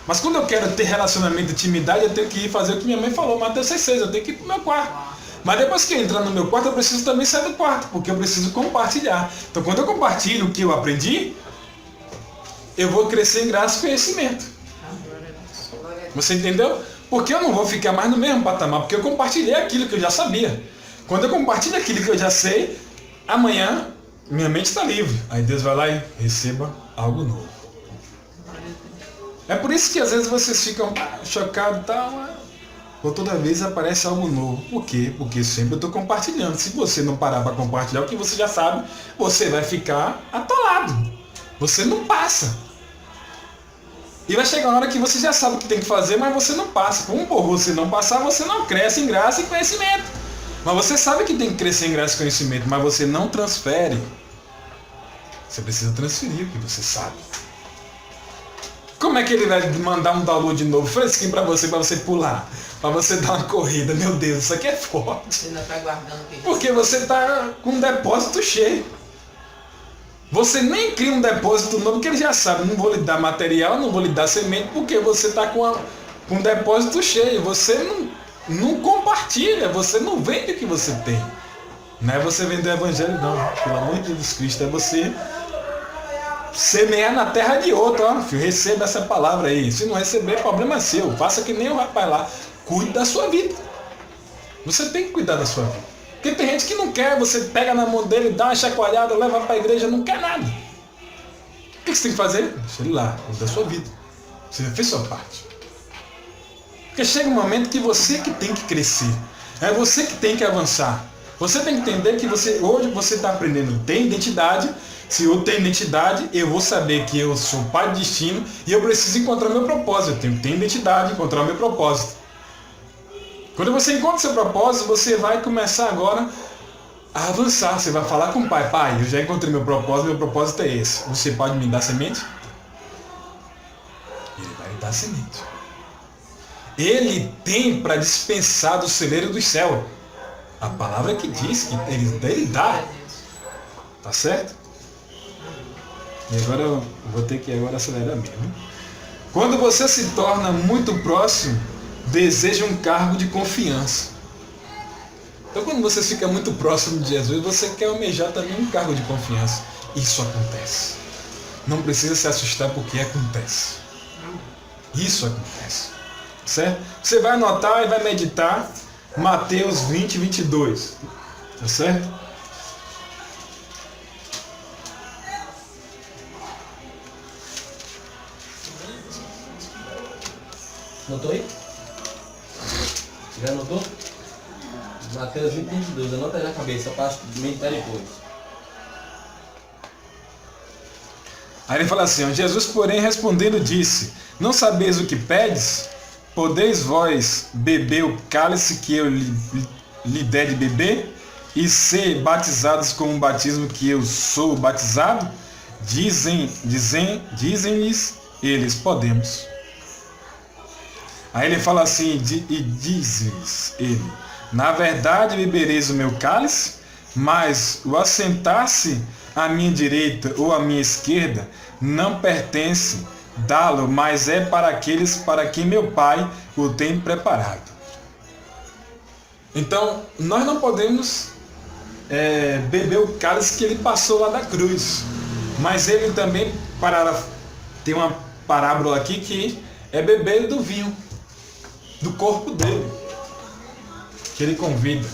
Mas quando eu quero ter relacionamento de intimidade, eu tenho que ir fazer o que minha mãe falou, Mateus 6,6, eu tenho que ir para o meu quarto. Mas depois que eu entrar no meu quarto, eu preciso também sair do quarto, porque eu preciso compartilhar. Então quando eu compartilho o que eu aprendi, eu vou crescer em graça e conhecimento. Você entendeu? Porque eu não vou ficar mais no mesmo patamar, porque eu compartilhei aquilo que eu já sabia. Quando eu compartilho aquilo que eu já sei, amanhã minha mente está livre. Aí Deus vai lá e receba algo novo. É por isso que às vezes vocês ficam chocados e tal, ou toda vez aparece algo novo. Por quê? Porque sempre eu estou compartilhando. Se você não parar para compartilhar o que você já sabe, você vai ficar atolado. Você não passa. E vai chegar uma hora que você já sabe o que tem que fazer, mas você não passa. Como por você não passar, você não cresce em graça e conhecimento. Mas você sabe que tem que crescer em graça e conhecimento, mas você não transfere. Você precisa transferir o que você sabe. Como é que ele vai mandar um download novo, fresquinho para você pular? Para você dar uma corrida? Meu Deus, isso aqui é forte. Você ainda está guardando o que? Porque você está com um depósito cheio. Você nem cria um depósito novo, porque ele já sabe, não vou lhe dar material, não vou lhe dar semente, porque você está com um depósito cheio. Você não compartilha, você não vende o que você tem. Não é você vender o evangelho, não. Pelo amor de Jesus Cristo, é você semear na terra de outro. Ó, filho, receba essa palavra aí. Se não receber, problema seu. Faça que nem o rapaz lá. Cuide da sua vida. Você tem que cuidar da sua vida. Porque tem gente que não quer, você pega na mão dele, dá uma chacoalhada, leva para a igreja, não quer nada. O que você tem que fazer? Deixa ele lá, cuida da sua vida. Você já fez sua parte. Porque chega um momento que você que tem que crescer. É você que tem que avançar. Você tem que entender que hoje você está aprendendo a ter identidade. Se eu tenho identidade, eu vou saber que eu sou pai de destino e eu preciso encontrar meu propósito. Eu tenho que ter identidade, encontrar o meu propósito. Quando você encontra o seu propósito, você vai começar agora a avançar. Você vai falar com o pai. Pai, eu já encontrei meu propósito é esse. Você pode me dar semente? Ele vai lhe dar semente. Ele tem para dispensar do celeiro do céu. A palavra que diz que ele dá. Tá certo? E agora eu vou ter que agora acelerar mesmo. Quando você se torna muito próximo, deseja um cargo de confiança. Então quando você fica muito próximo de Jesus, você quer almejar também um cargo de confiança. Isso acontece. Não precisa se assustar porque acontece. Isso acontece. Certo? Você vai anotar e vai meditar Mateus 20, 22. Tá certo? Notou aí? Já anotou? Mateus 20, 22. Anota aí na cabeça, eu passo meditar depois. Aí ele fala assim, Jesus, porém, respondendo, disse, não sabeis o que pedes? Podeis vós beber o cálice que eu lhe der de beber? E ser batizados com o batismo que eu sou batizado? Dizem-lhes eles, podemos. Aí ele fala assim, e diz-lhes ele, na verdade bebereis o meu cálice, mas o assentar-se à minha direita ou à minha esquerda não pertence dá-lo, mas é para aqueles para quem meu Pai o tem preparado. Então, nós não podemos beber o cálice que ele passou lá da cruz, mas ele também tem uma parábola aqui que é beber do vinho, do corpo dele, que ele convida,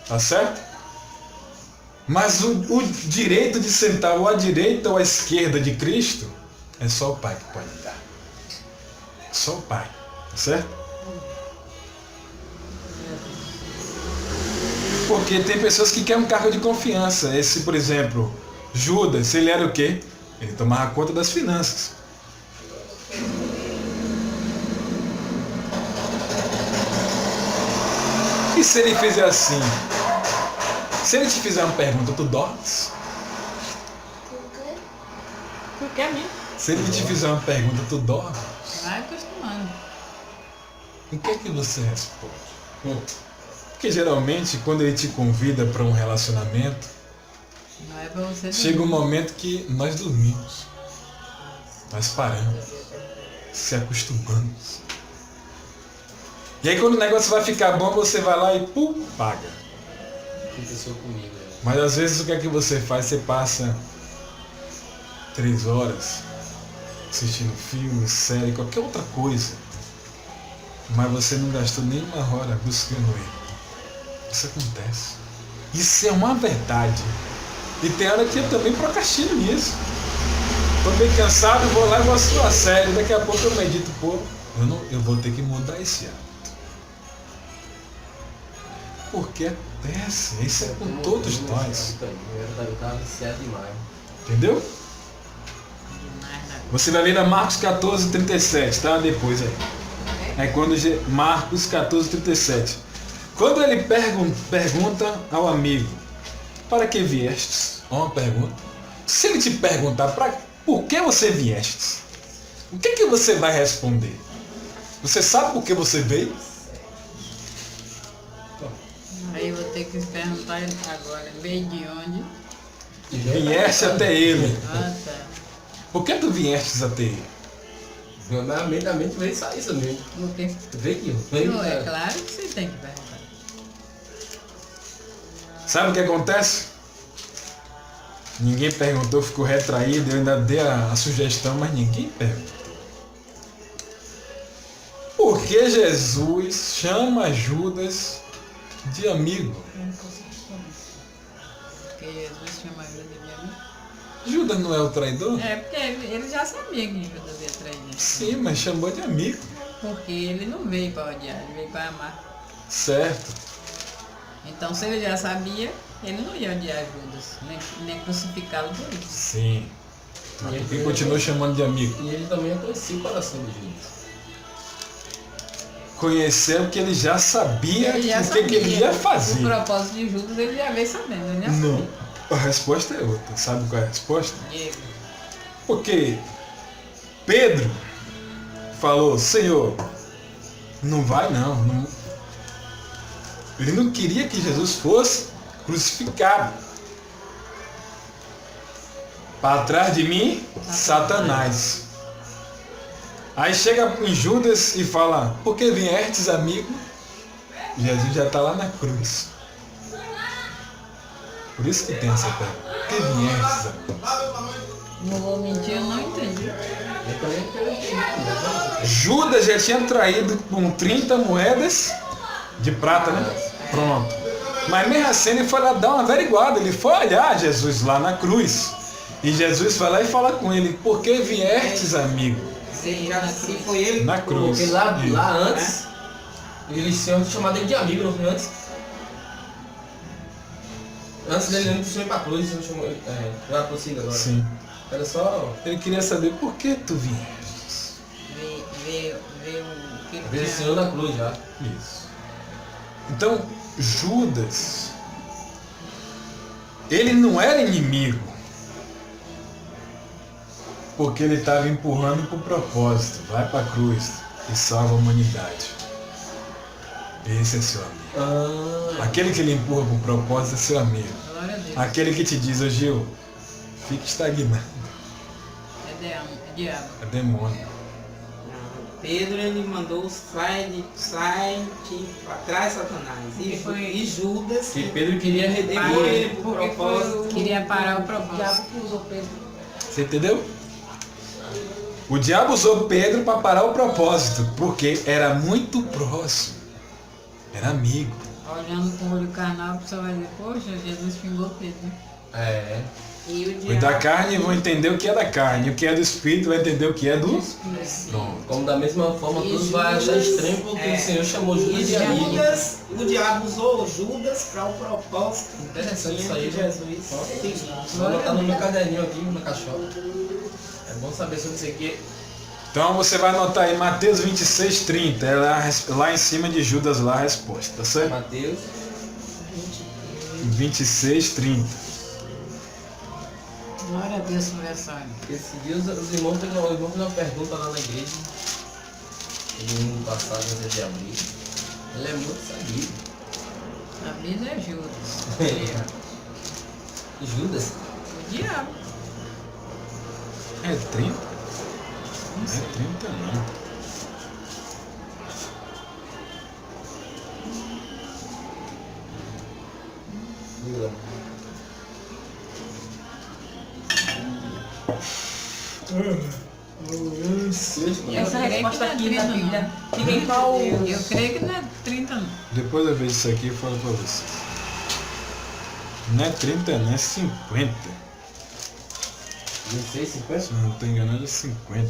tá certo? Mas o direito de sentar ou à direita ou à esquerda de Cristo é só o Pai que pode dar. Só o Pai, tá certo? Porque tem pessoas que querem um cargo de confiança. Esse, por exemplo, Judas, ele era o quê? Ele tomava conta das finanças. E se ele fizer assim? Se ele te fizer uma pergunta, tu dormes? Por que mesmo? Se ele te fizer uma pergunta, tu dormes? Vai acostumando. O que é que você responde? Porque geralmente, quando ele te convida para um relacionamento, Não é pra você chega um dormir. momento que nós dormimos. Nós paramos. Se acostumamos. E aí quando o negócio vai ficar bom, você vai lá e pum, paga. Aconteceu comigo, né? Mas às vezes o que é que você faz? Você passa 3 horas assistindo filme, série, qualquer outra coisa. Mas você não gastou nenhuma hora buscando ele. Isso acontece. Isso é uma verdade. E tem hora que eu também procrastino nisso. Tô bem cansado, vou lá e vou assistir uma série. Daqui a pouco eu medito, pô, eu vou ter que mudar esse hábito. Porque acontece, isso é com todos nós. Eu tava viciado demais. Entendeu? Demais da Você vai ler na Marcos 14, 37, tá? Depois aí. É quando Marcos 14, 37. Quando ele pergunta ao amigo, para que viestes? Uma pergunta. Se ele te perguntar, por que você viestes? O que que você vai responder? Você sabe por que você veio? Aí eu vou ter que perguntar ele agora, veio de onde? Vieste até ele. Ah, tá. Por que tu viestes até ele? Na mente veio só isso mesmo. Por quê? Veio. Não, é claro que você tem que perguntar. Sabe o que acontece? Ninguém perguntou, ficou retraído, eu ainda dei a sugestão, mas ninguém perguntou. Por que Jesus chama Judas de amigo? Porque Jesus chama Judas de amigo. Judas não é o traidor? É, porque ele já sabia que Judas ia trair. Sim, mas chamou de amigo. Porque ele não veio para odiar, ele veio para amar. Certo. Então, se ele já sabia, ele não ia odiar Judas, nem crucificá-lo por isso. Sim. E continuou chamando de amigo. E ele também conhecia o coração de Judas. Conheceu que ele já sabia Ele já o que ele ia O fazer. propósito de Judas ele já veio sabendo, ele já Não. sabia. A resposta é outra. Sabe qual é a resposta? Diego, Porque Pedro falou, Senhor, não vai não. Ele não queria que Jesus fosse crucificado. Para trás de mim, Satanás. Aí chega em Judas e fala, por que viestes, amigo? Jesus já está lá na cruz. Por isso que tem essa pergunta. Por que viestes, amigo? não vou mentir, eu não entendi. Eu também acredito. Judas já tinha traído com 30 moedas de prata, né? Pronto. Mas mesmo assim ele foi lá dar uma averiguada, ele foi olhar Jesus lá na cruz. E Jesus vai lá e fala com ele, por que viestes, amigo? Se foi ele Na cruz. Porque lá antes, eles tinham chamado ele de amigo, não foi antes? Antes dele não precisou ir pra cruz, não chamou ele. Já prossiga agora. Sim. Era só. Ele queria saber por que tu viestes. Veio o que Às vezes o tinha. Senhor na cruz já. Isso. Então, Judas, ele não era inimigo. Porque ele estava empurrando para o propósito. Vai para a cruz e salva a humanidade. Esse é seu amigo. Aquele que ele empurra para o propósito é seu amigo. Glória a Deus. Aquele que te diz, ô Gil, fica estagnado. É diabo. É demônio. Pedro, ele mandou sai para trás, Satanás. E Judas, Que Pedro queria redimir ele por Porque foi propósito. Queria parar o o propósito. diabo que usou Pedro. Você entendeu? O diabo usou Pedro para parar o propósito, porque era muito próximo. Era amigo. Olhando com o olho carnal, a pessoa vai dizer, poxa, Jesus xingou Pedro. Né? E o Os da diabo. carne vão entender o que é da carne, o que é do espírito vai entender o que é do... Pronto. Como da mesma forma, E todos vão achar Judas, estranho porque o Senhor chamou Judas E de amigo. Judas, o diabo usou Judas para o propósito Interessante isso aí, que né? Jesus fez. Vou anotar no meu caderninho aqui, na caixola. É bom saber sobre isso aqui. Então você vai anotar aí Mateus 26:30, é lá em cima de Judas lá a resposta, tá certo? Mateus. 26:30. Glória a Deus por essa área. Esse dia os irmãos fizeram uma pergunta lá na igreja. No passado, antes de abrir. Ele é muito sabido. A vida é Judas. Judas? O diabo. É 30? Não é 30 não. Judas. Essa resposta aqui da Bíblia fica em qual? Eu creio que não é 30 não. Depois eu vejo isso aqui e falo pra vocês. Não é 30 não, é 50. 16, 50? Se eu não estou enganado é 50.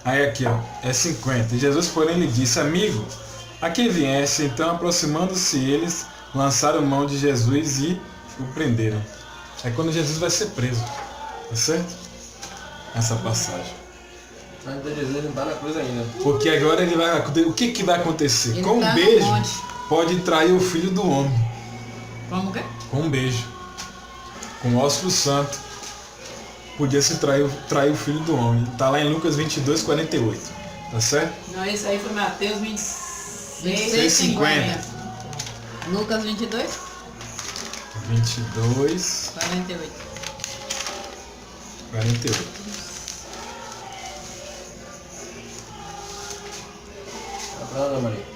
Aí aqui ó, é 50. E Jesus porém lhe disse, amigo, a que viesse? Então aproximando-se eles, lançaram mão de Jesus e o prenderam. É quando Jesus vai ser preso. Tá certo? Essa passagem. Mas então Jesus não está na cruz ainda. Porque agora ele vai. O que vai acontecer? Ele Com tá um no beijo monte. pode trair o filho do homem. Como que é? Com um beijo. Com o ósculo santo. Podia se trair o filho do homem. Está lá em Lucas 22:48. Tá certo? Não, esse aí foi Mateus 26. 6:50. Lucas 22, 22, 48. 48. Tá pra lá, Maria.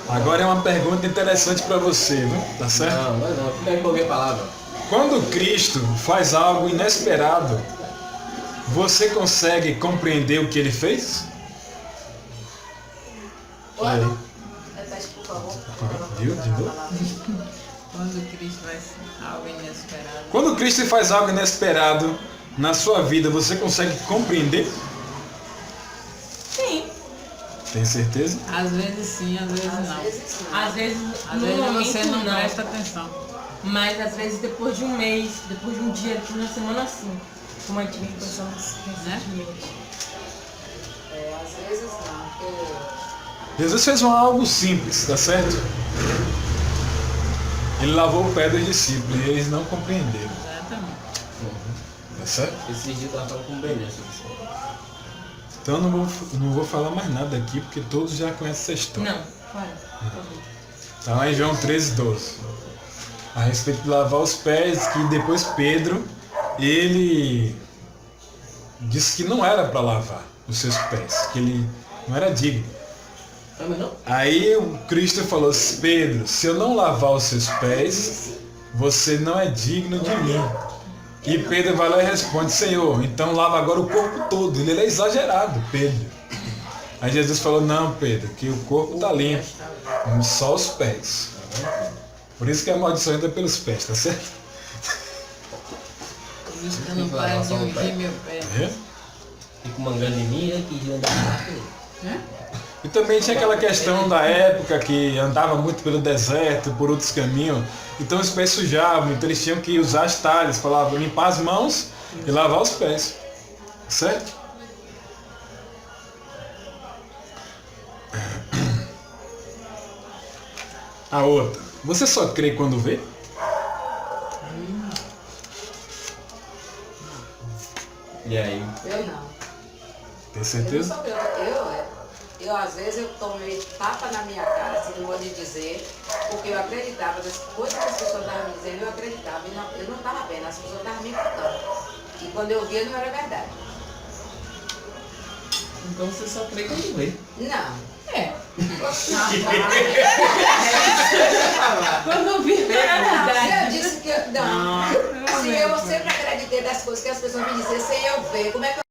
Agora é uma pergunta interessante para você, viu? Tá certo? Não. Fica aí com a palavra. Quando Cristo faz algo inesperado, você consegue compreender o que ele fez? Olha aí. Repete, por favor. Viu? De novo? Quando Cristo vai ser algo inesperado. Quando Cristo faz algo inesperado na sua vida, você consegue compreender? Sim. Tem certeza? Às vezes sim, às vezes não. Às vezes não. Às vezes, Às no vezes momento você não não. presta atenção. Mas às vezes depois de um mês, depois de um dia, depois de uma semana assim. Como a gente vem pensando recentemente. Às vezes não. Porque Jesus fez algo simples, tá certo? Ele lavou o pé dos discípulos e eles não compreenderam. Exatamente. Tá certo? Esse dia eu tava falando com o Benê. Então eu não vou falar mais nada aqui, porque todos já conhecem essa história. Não, fala. por favor. Tá lá em João 13:12. A respeito de lavar os pés, que depois Pedro, ele disse que não era para lavar os seus pés, que ele não era digno. Mas não? Aí o Cristo falou, Pedro, se eu não lavar os seus pés, você não é digno de mim. E Pedro vai lá e responde, Senhor, então lava agora o corpo todo. Ele é exagerado, Pedro. Aí Jesus falou, não, Pedro, que o corpo está limpo, só os pés. Por isso que a maldição entra pelos pés, tá certo? Por isso que eu não paro de ungir meu pé. É? Fico mangando em mim, né? Que gira da Né? E também tinha aquela questão da época que andava muito pelo deserto, por outros caminhos. Então os pés sujavam, então eles tinham que usar as talhas, falavam limpar as mãos e lavar os pés. Certo? A outra. Você só crê quando vê? E aí? eu não. Tem certeza? Eu às vezes eu tomei tapa na minha cara, assim, não vou lhe dizer, porque eu acreditava das coisas que as pessoas estavam me dizendo, eu acreditava, e eu não estava vendo, as pessoas estavam me contando. E quando eu via não era verdade. Então você só crê quando vê. Não. É. Quando eu vi, não era Se verdade. eu disse que eu, não. Se eu sempre acreditei das coisas que as pessoas me diziam sem eu ver, como é que eu